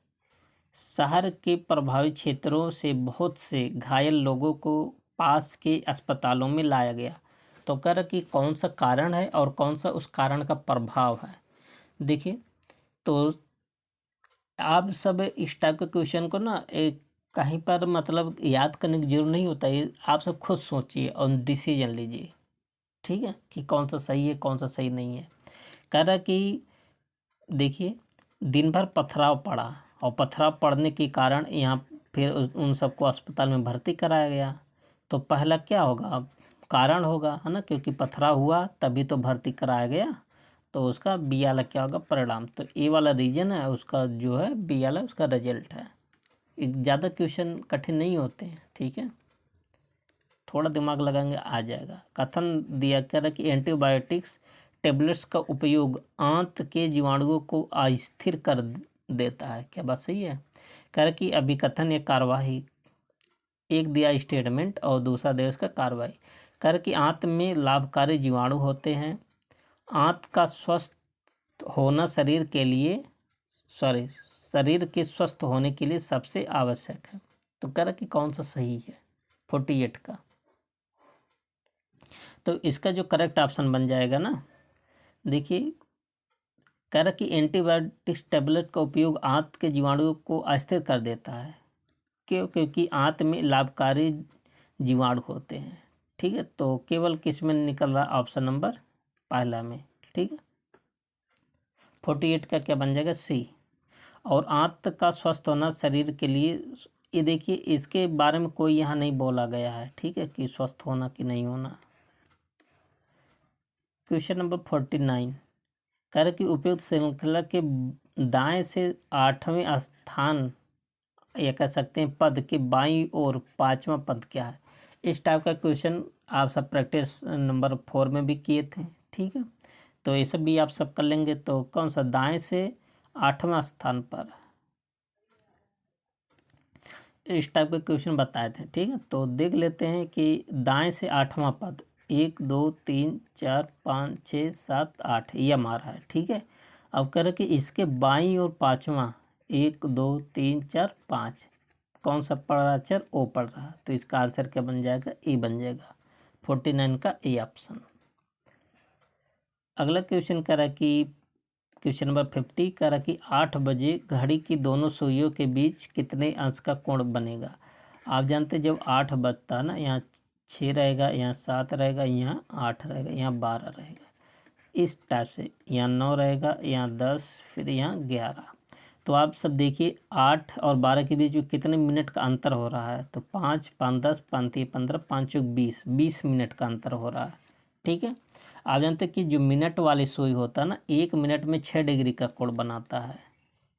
Speaker 1: शहर के प्रभावित क्षेत्रों से बहुत से घायल लोगों को पास के अस्पतालों में लाया गया। तो कह रहा कि कौन सा कारण है और कौन सा उस कारण का प्रभाव है। देखिए तो आप सब इस टाइप के क्वेश्चन को ना एक कहीं पर मतलब याद करने की जरूरत नहीं होता है, आप सब खुद सोचिए और डिसीजन लीजिए। ठीक है, कि कौन सा सही है कौन सा सही नहीं है। कह रहा कि देखिए दिन भर पथराव पड़ा, और पथराव पड़ने के कारण यहाँ फिर उन सबको अस्पताल में भर्ती कराया गया। तो पहला क्या होगा, कारण होगा, है ना, क्योंकि पथराव हुआ तभी तो भर्ती कराया गया। तो उसका बी वाला क्या होगा, परिणाम। तो ए वाला रीजन है, उसका जो है बी वाला उसका रिजल्ट है। ज़्यादा क्वेश्चन कठिन नहीं होते हैं। ठीक है, थोड़ा दिमाग लगाएंगे आ जाएगा। कथन दिया कह रहा कि एंटीबायोटिक्स टेबलेट्स का उपयोग आंत के जीवाणुओं को अस्थिर कर देता है। क्या बात सही है? कह रहा कि अभिकथन या कार्यवाही, एक दिया स्टेटमेंट और दूसरा दिया उसका कार्रवाई। कह रहा कि आंत में लाभकारी जीवाणु होते हैं। आंत का स्वस्थ होना शरीर के स्वस्थ होने के लिए सबसे आवश्यक है। तो कह रहा कि कौन सा सही है 48 का। तो इसका जो करेक्ट ऑप्शन बन जाएगा ना, देखिए कह रहा कि एंटीबायोटिक्स टैबलेट का उपयोग आंत के जीवाणुओं को अस्थिर कर देता है। क्यों? क्योंकि आंत में लाभकारी जीवाणु होते हैं। ठीक है, तो केवल किस में निकल रहा? ऑप्शन नंबर पहला में। ठीक है, 48 का क्या बन जाएगा? सी। और आंत का स्वस्थ होना शरीर के लिए, ये देखिए इसके बारे में कोई यहाँ नहीं बोला गया है। ठीक है, कि स्वस्थ होना कि नहीं होना। क्वेश्चन नंबर 49 कह रहा कि उपयुक्त श्रृंखला के दाएं से 8वें स्थान या कह सकते हैं पद के बाईं और 5वां पद क्या है? इस टाइप का क्वेश्चन आप सब प्रैक्टिस नंबर 4 में भी किए थे। ठीक है, तो ये सब भी आप सब कर लेंगे। तो कौन सा? दाएं से 8वां स्थान पर इस टाइप के क्वेश्चन बताए थे। ठीक है, तो देख लेते हैं कि दाएं से 8वां पद 1 2 3 4 5 6 7 8 ये हमारा है। ठीक है, अब कह रहे कि इसके बाईं और 5वां 1 2 3 4 5 कौन सा पढ़ रहा अक्षर? ओ पढ़ रहा। तो इसका आंसर क्या बन जाएगा? ए बन जाएगा। 49 का ए ऑप्शन। अगला क्वेश्चन कह रहा कि क्वेश्चन नंबर 50 कह रहा कि 8 बजे घड़ी की दोनों सुइयों के बीच कितने अंश का कोण बनेगा? आप जानते जब 8 बजता ना, यहाँ 6 रहेगा, यहाँ 7 रहेगा, यहाँ 8 रहेगा, यहाँ 12 रहेगा। इस टाइप से यहाँ 9 रहेगा, यहाँ 10, फिर यहाँ 11। तो आप सब देखिए 8 और 12 के बीच में कितने मिनट का अंतर हो रहा है? तो 5 5 10 5 3 15 5 चौक 20 मिनट का अंतर हो रहा है। ठीक है, आप जानते हैं कि जो मिनट वाली सुई होता है ना, 1 मिनट में 6 डिग्री का कोण बनाता है।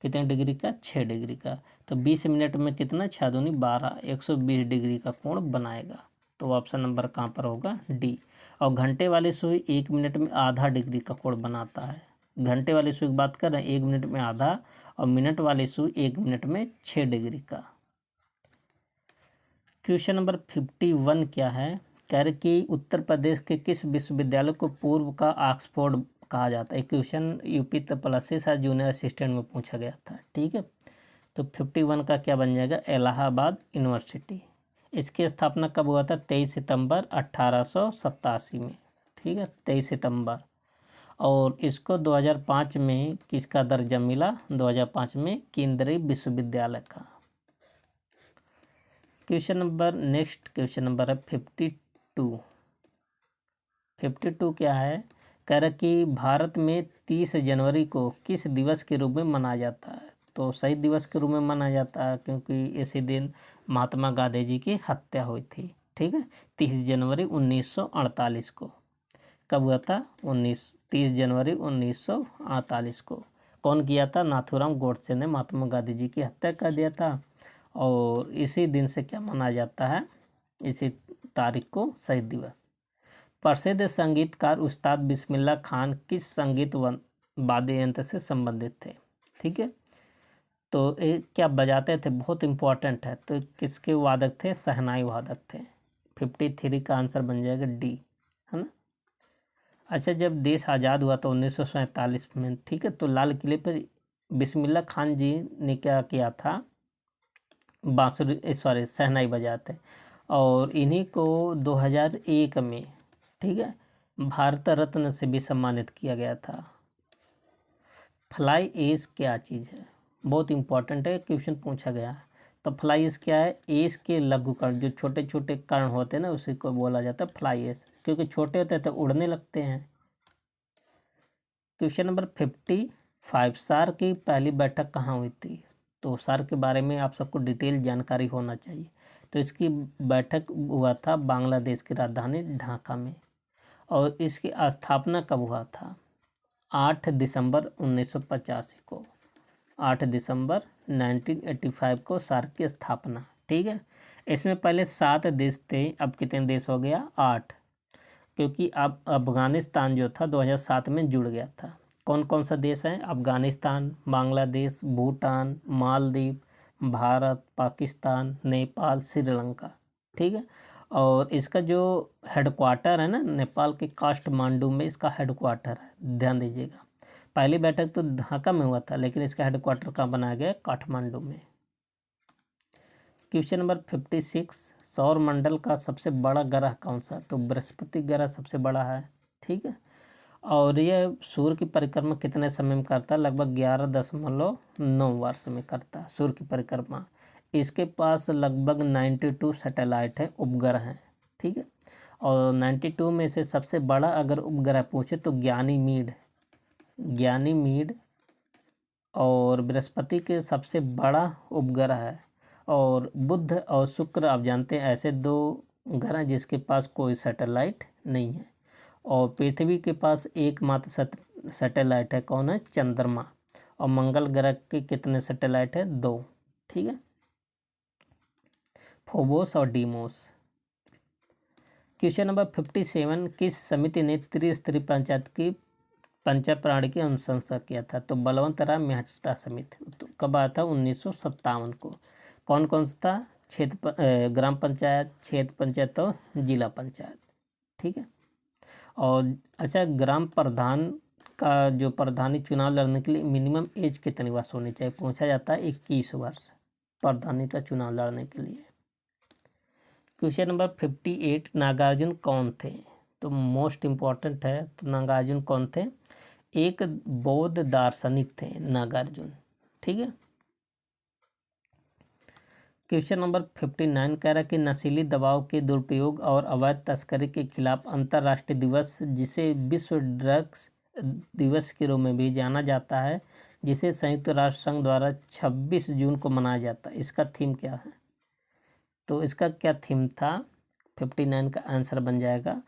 Speaker 1: कितने डिग्री का? 6 डिग्री का। तो 20 मिनट में कितना? 6 दूनी 12, 120 डिग्री का कोण बनाएगा। तो ऑप्शन नंबर कहाँ पर होगा? डी। और घंटे वाली सुई 1 मिनट में आधा डिग्री का कोण बनाता है। घंटे वाली सुई की बात कर रहे हैं, 1 मिनट में आधा, और मिनट वाली सुई 1 मिनट में 6 डिग्री का। क्वेश्चन नंबर 51 क्या है? कह रहे कि उत्तर प्रदेश के किस विश्वविद्यालय को पूर्व का ऑक्सफोर्ड कहा जाता है? क्वेश्चन यूपी तपलसी सा जूनियर असिस्टेंट में पूछा गया था। ठीक है, तो 51 का क्या बन जाएगा? इलाहाबाद यूनिवर्सिटी। इसकी स्थापना कब हुआ था? 23 सितंबर 1887 में। ठीक है, 23 सितंबर। और इसको 2005 में किसका दर्जा मिला? 2005 में केंद्रीय विश्वविद्यालय का। Question number next question number है 52। 52 क्या है? कह रहा कि भारत में 30 जनवरी को किस दिवस के रूप में मनाया जाता है? तो शहीद दिवस के रूप में मनाया जाता है, क्योंकि इसी दिन महात्मा गांधी जी की हत्या हुई थी। ठीक है, 30 जनवरी 1948 को। कब हुआ था? 30 जनवरी 1948 को। कौन किया था? नाथूराम गोडसे ने महात्मा गांधी जी की हत्या कर दिया था। और इसी दिन से क्या मनाया जाता है? इसी तारीख को शहीद दिवस। प्रसिद्ध संगीतकार उस्ताद बिस्मिल्लाह खान किस संगीत वाद्य यंत्र से संबंधित थे? ठीक है, तो ये क्या बजाते थे? बहुत इंपॉर्टेंट है। तो किसके वादक थे? शहनाई वादक थे। 53 का आंसर बन जाएगा डी, है ना। अच्छा, जब देश आज़ाद हुआ तो 1947 में, ठीक है, तो लाल किले पर बिस्मिल्लाह खान जी ने क्या किया था? बांसुरी शहनाई बजाते। और इन्हीं को 2001 में, ठीक है, भारत रत्न से भी सम्मानित किया गया था। फ्लाई एश क्या चीज़ है? बहुत इंपॉर्टेंट है, क्वेश्चन पूछा गया है। तो फ्लाई एश क्या है? एश के लघुकरण, जो छोटे छोटे कण होते हैं ना, उसी को बोला जाता है फ्लाई एश, क्योंकि छोटे होते हैं तो उड़ने लगते हैं। क्वेश्चन नंबर 55, सार्क की पहली बैठक कहाँ हुई थी? तो सार्क के बारे में आप सबको डिटेल जानकारी होना चाहिए। तो इसकी बैठक हुआ था बांग्लादेश की राजधानी ढाका में। और इसकी स्थापना कब हुआ था? 8 दिसंबर 1985 को। 8 दिसंबर 1985 को सार्क की स्थापना। ठीक है, इसमें पहले 7 देश थे, अब कितने देश हो गया? 8। क्योंकि अब अफ़गानिस्तान जो था 2007 में जुड़ गया था। कौन कौन सा देश है? अफ़गानिस्तान, बांग्लादेश, भूटान, मालदीव, भारत, पाकिस्तान, नेपाल, श्रीलंका। ठीक है। और इसका जो हेडक्वार्टर है ना, नेपाल के काठमांडू में इसका हेडक्वार्टर है, ध्यान दीजिएगा। पहली बैठक तो ढाका में हुआ था, लेकिन इसका हेडक्वार्टर कहाँ बनाया गया? काठमांडू में। क्वेश्चन नंबर 56, सौर मंडल का सबसे बड़ा ग्रह कौन सा? तो बृहस्पति ग्रह सबसे बड़ा है। ठीक है। और यह सूर्य की परिक्रमा कितने समय में करता है? लगभग 11.9 वर्ष में करता है सूर्य की परिक्रमा। इसके पास लगभग 92 सैटेलाइट हैं, उपग्रह हैं। ठीक है। और 92 में से सबसे बड़ा अगर उपग्रह पूछे तो ज्ञानीमीड और बृहस्पति के सबसे बड़ा उपग्रह है। और बुध और शुक्र आप जानते हैं ऐसे दो ग्रह हैं जिसके पास कोई सैटेलाइट नहीं है। और पृथ्वी के पास एकमात्र सैटेलाइट है, कौन है? चंद्रमा। और मंगल ग्रह के कितने सैटेलाइट है? 2। ठीक है। फोबोस और डीमोस। क्वेश्चन नंबर 57, किस समिति ने त्रिस्तरीय पंचायत प्रणाली की अनुशंसा किया था? तो बलवंत राय मेहता समिति। तो कब आया था? 1957 को। कौन कौन सा था? ग्राम पंचायत, क्षेत्र पंचायत और जिला पंचायत। ठीक है। और अच्छा, ग्राम प्रधान का जो प्रधानी चुनाव लड़ने के लिए मिनिमम एज कितनी वर्ष होनी चाहिए? पूछा जाता है 21 वर्ष प्रधानी का चुनाव लड़ने के लिए। क्वेश्चन नंबर 58, नागार्जुन कौन थे? तो मोस्ट इम्पॉर्टेंट है। तो नागार्जुन कौन थे? एक बौद्ध दार्शनिक थे नागार्जुन। ठीक है। क्वेश्चन नंबर 59 कह रहा है कि नशीली दवाओं के दुरुपयोग और अवैध तस्करी के खिलाफ अंतर्राष्ट्रीय दिवस, जिसे विश्व ड्रग्स दिवस के रूप में भी जाना जाता है, जिसे संयुक्त राष्ट्र संघ द्वारा 26 जून को मनाया जाता है, इसका थीम क्या है? तो इसका क्या थीम था? 59 का आंसर बन जाएगा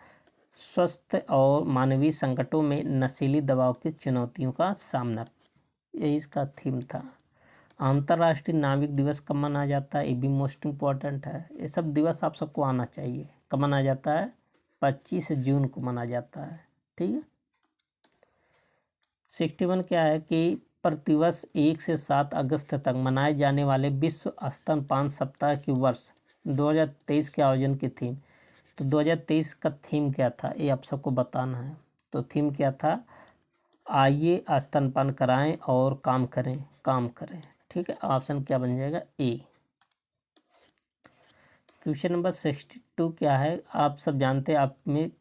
Speaker 1: स्वस्थ और मानवीय संकटों में नशीली दवाओं की चुनौतियों का सामना। यही इसका थीम था। अंतर्राष्ट्रीय नाविक दिवस कब मनाया जाता है? ये भी मोस्ट इम्पॉर्टेंट है। ये सब दिवस आप सबको आना चाहिए। कब मनाया जाता है? 25 जून को मनाया जाता है। ठीक है। 61 क्या है कि प्रतिवर्ष 1 से 7 अगस्त तक मनाए जाने वाले विश्व स्तनपान सप्ताह की वर्ष 2023 के आयोजन की थीम। तो 2023 का थीम क्या था? ये आप सबको बताना है। तो थीम क्या था? आइए स्तनपान कराएं और काम करें। ठीक है। ऑप्शन क्या बन जाएगा? ए। क्वेश्चन नंबर 62 क्या है? आप सब जानते हैं आप में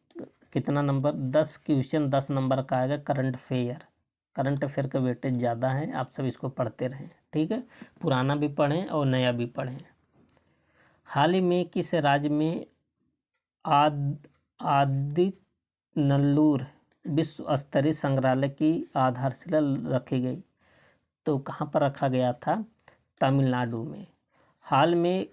Speaker 1: कितना नंबर? 10 क्वेश्चन 10 नंबर का आएगा। करंट अफेयर का वेटेज ज़्यादा है, आप सब इसको पढ़ते रहें। ठीक है। पुराना भी पढ़ें और नया भी पढ़ें। हाल ही में किस राज्य में आदितनल्लूर विश्व स्तरीय संग्रहालय की आधारशिला रखी गई? तो कहाँ पर रखा गया था? तमिलनाडु में। हाल में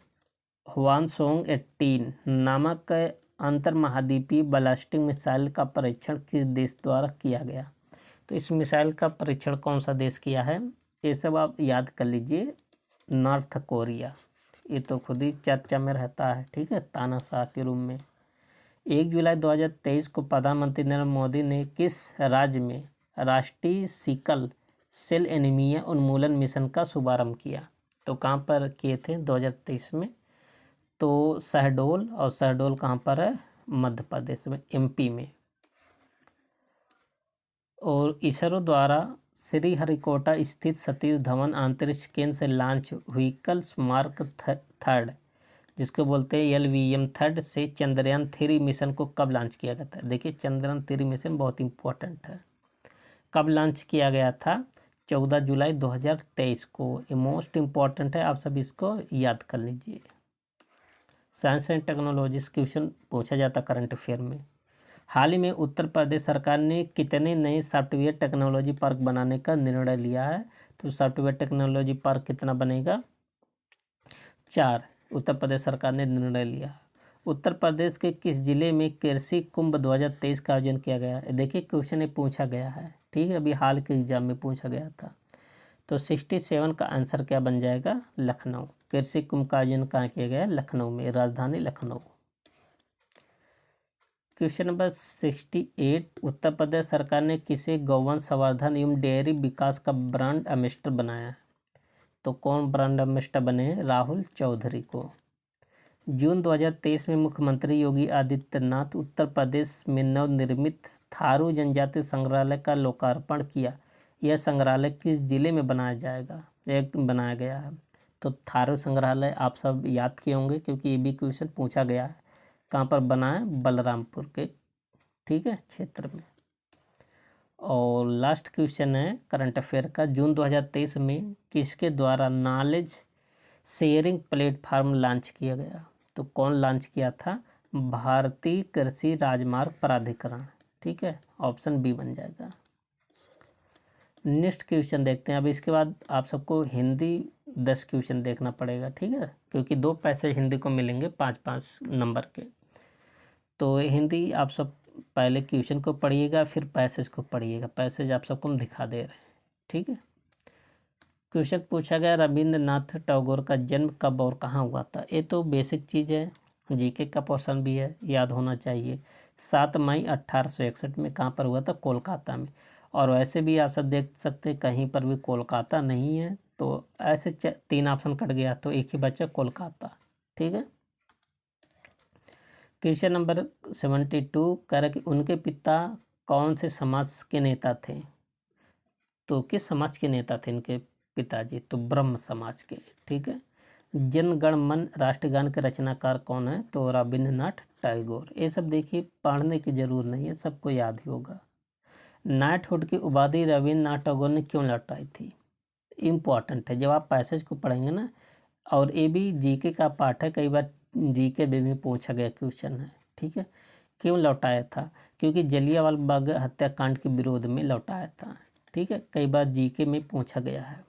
Speaker 1: ह्वानसोंग 18 नामक अंतर्महाद्वीपीय बैलिस्टिक मिसाइल का परीक्षण किस देश द्वारा किया गया? तो इस मिसाइल का परीक्षण कौन सा देश किया है? ये सब आप याद कर लीजिए। North Korea. ये तो खुद ही चर्चा में रहता है। ठीक है। तानाशाह के रूप में। 1 जुलाई 2023 को प्रधानमंत्री नरेंद्र मोदी ने किस राज्य में राष्ट्रीय सिकल सेल एनीमिया उन्मूलन मिशन का शुभारंभ किया? तो कहाँ पर किए थे? 2023 में। तो शहडोल। और शहडोल कहाँ पर है? मध्य प्रदेश में, एमपी में। और इसरो द्वारा श्रीहरिकोटा स्थित सतीश धवन अंतरिक्ष केंद्र से लॉन्च व्हीकल्स मार्क थर्ड, जिसको बोलते हैं LVM 3 से चंद्रयान 3 मिशन को कब लॉन्च किया गया था? देखिए, चंद्रयान 3 मिशन बहुत इंपॉर्टेंट है। कब लॉन्च किया गया था? 14 जुलाई 2023 को। ये मोस्ट इम्पॉर्टेंट है, आप सब इसको याद कर लीजिए। साइंस एंड टेक्नोलॉजी क्वेश्चन पूछा जाता करंट अफेयर में। हाल ही में उत्तर प्रदेश सरकार ने कितने नए सॉफ्टवेयर टेक्नोलॉजी पार्क बनाने का निर्णय लिया है? तो सॉफ्टवेयर टेक्नोलॉजी पार्क कितना बनेगा? 4 उत्तर प्रदेश सरकार ने निर्णय लिया। उत्तर प्रदेश के किस जिले में कृषि कुंभ 2023 का आयोजन किया गया है? देखिए, क्वेश्चन ये पूछा गया है। ठीक है। अभी हाल के एग्जाम में पूछा गया था। तो 67 का आंसर क्या बन जाएगा? लखनऊ। कृषि कुंभ का आयोजन कहाँ किया गया है? लखनऊ में, राजधानी लखनऊ। क्वेश्चन नंबर 68, उत्तर प्रदेश सरकार ने किसे गौवंश संवर्धन एवं डेयरी विकास का ब्रांड एम्बेसडर बनाया है? तो कौन ब्रांड एम्बेसडर बने हैं? राहुल चौधरी को। जून 2023 में मुख्यमंत्री योगी आदित्यनाथ उत्तर प्रदेश में नवनिर्मित थारू जनजाति संग्रहालय का लोकार्पण किया। यह संग्रहालय किस जिले में बनाया गया है? तो थारू संग्रहालय आप सब याद किए होंगे क्योंकि ये भी क्वेश्चन पूछा गया है। कहाँ पर बना है? बलरामपुर के, ठीक है, क्षेत्र में। और लास्ट क्वेश्चन है करंट अफेयर का, जून 2023 में किसके द्वारा नॉलेज शेयरिंग प्लेटफार्म लॉन्च किया गया? तो कौन लॉन्च किया था? भारतीय कृषि राजमार्ग प्राधिकरण, ठीक है, ऑप्शन बी बन जाएगा। नेक्स्ट क्वेश्चन देखते हैं। अब इसके बाद आप सबको हिंदी 10 क्वेश्चन देखना पड़ेगा, ठीक है, क्योंकि 2 पैसेज हिंदी को मिलेंगे 5-5 नंबर के। तो हिंदी आप सब पहले क्वेश्चन को पढ़िएगा फिर पैसेज को पढ़िएगा। पैसेज आप सबको हम दिखा दे रहे हैं, ठीक है। क्वेश्चन पूछा गया, रविंद्रनाथ टैगोर का जन्म कब और कहाँ हुआ था? ये तो बेसिक चीज़ है, जीके का पोर्शन भी है, याद होना चाहिए। 7 मई 1861 में कहाँ पर हुआ था? कोलकाता में। और वैसे भी आप सब देख सकते हैं कहीं पर भी कोलकाता नहीं है, तो ऐसे 3 ऑप्शन कट गया तो एक ही बचा कोलकाता, ठीक है। क्वेश्चन नंबर 72 कह रहा कि उनके पिता कौन से समाज के नेता थे? तो किस समाज के नेता थे इनके पिताजी? तो ब्रह्म समाज के, ठीक है। जन गण मन राष्ट्रगान के रचनाकार कौन है? तो रविंद्रनाथ टैगोर। ये सब देखिए पढ़ने की जरूरत नहीं है, सबको याद ही होगा। नाइटहुड की उपाधि रविंद्रनाथ टैगोर ने क्यों लौटाई थी? इम्पॉर्टेंट है, जब आप पैसेज को पढ़ेंगे ना, और ये भी जीके का पार्ट है, कई बार जीके में भी पूछा गया क्वेश्चन है, ठीक है। क्यों लौटाया था? क्योंकि जलियांवाला बाग हत्याकांड के विरोध में लौटाया था, ठीक है, कई बार जीके में पूछा गया है।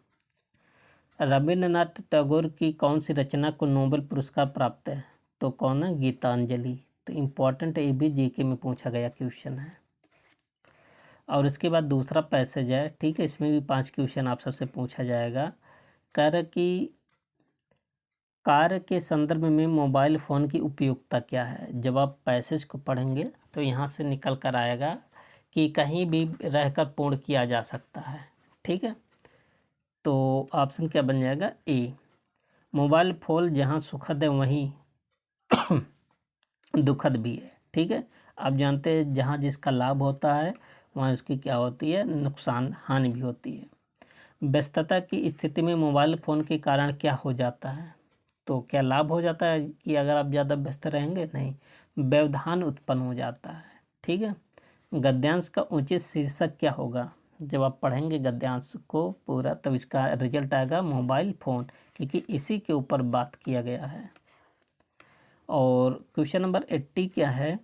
Speaker 1: रविंद्रनाथ टैगोर की कौन सी रचना को नोबेल पुरस्कार प्राप्त है? तो कौन है? गीतांजलि। तो इम्पॉर्टेंट है, ये भी जीके में पूछा गया क्वेश्चन है। और इसके बाद दूसरा पैसेज है, ठीक है, इसमें भी 5 क्वेश्चन आप सबसे पूछा जाएगा। कह रहा कि कार्य के संदर्भ में मोबाइल फ़ोन की उपयोगिता क्या है? जब आप पैसेज को पढ़ेंगे तो यहाँ से निकल कर आएगा कि कहीं भी रहकर पूर्ण किया जा सकता है, ठीक है। तो ऑप्शन क्या बन जाएगा? ए। मोबाइल फ़ोन जहाँ सुखद है वहीं दुखद भी है, ठीक है। आप जानते हैं जहाँ जिसका लाभ होता है वहाँ उसकी क्या होती है? नुकसान, हानि भी होती है। व्यस्तता की स्थिति में मोबाइल फ़ोन के कारण क्या हो जाता है? तो क्या लाभ हो जाता है कि अगर आप ज़्यादा व्यस्त रहेंगे? नहीं, व्यवधान उत्पन्न हो जाता है, ठीक है। गद्यांश का उचित शीर्षक क्या होगा? जब आप पढ़ेंगे गद्यांश को पूरा तब इसका रिजल्ट आएगा मोबाइल फ़ोन, क्योंकि इसी के ऊपर बात किया गया है। और क्वेश्चन नंबर 80 क्या है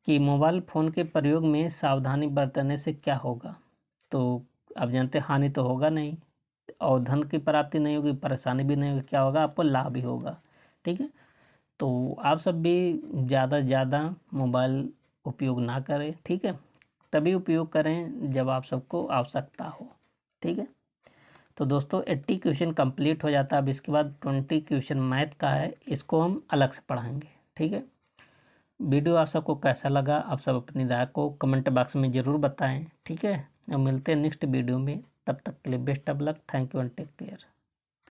Speaker 1: कि मोबाइल फ़ोन के प्रयोग में सावधानी बरतने से क्या होगा? तो आप जानते हैं हानि तो होगा नहीं, और धन की प्राप्ति नहीं होगी, परेशानी भी नहीं होगी, क्या होगा? आपको लाभ ही होगा, ठीक है। तो आप सब भी ज़्यादा से ज़्यादा मोबाइल उपयोग ना करें, ठीक है, तभी उपयोग करें जब आप सबको आवश्यकता हो, ठीक है। तो दोस्तों 80 क्वेश्चन कंप्लीट हो जाता है। अब इसके बाद 20 क्वेश्चन मैथ का है, इसको हम अलग से पढ़ाएंगे, ठीक है। वीडियो आप सबको कैसा लगा? आप सब अपनी राय को कमेंट बॉक्स में ज़रूर बताएं, ठीक है। अब मिलते हैं नेक्स्ट वीडियो में, तब तक के लिए best of luck, thank you and take care.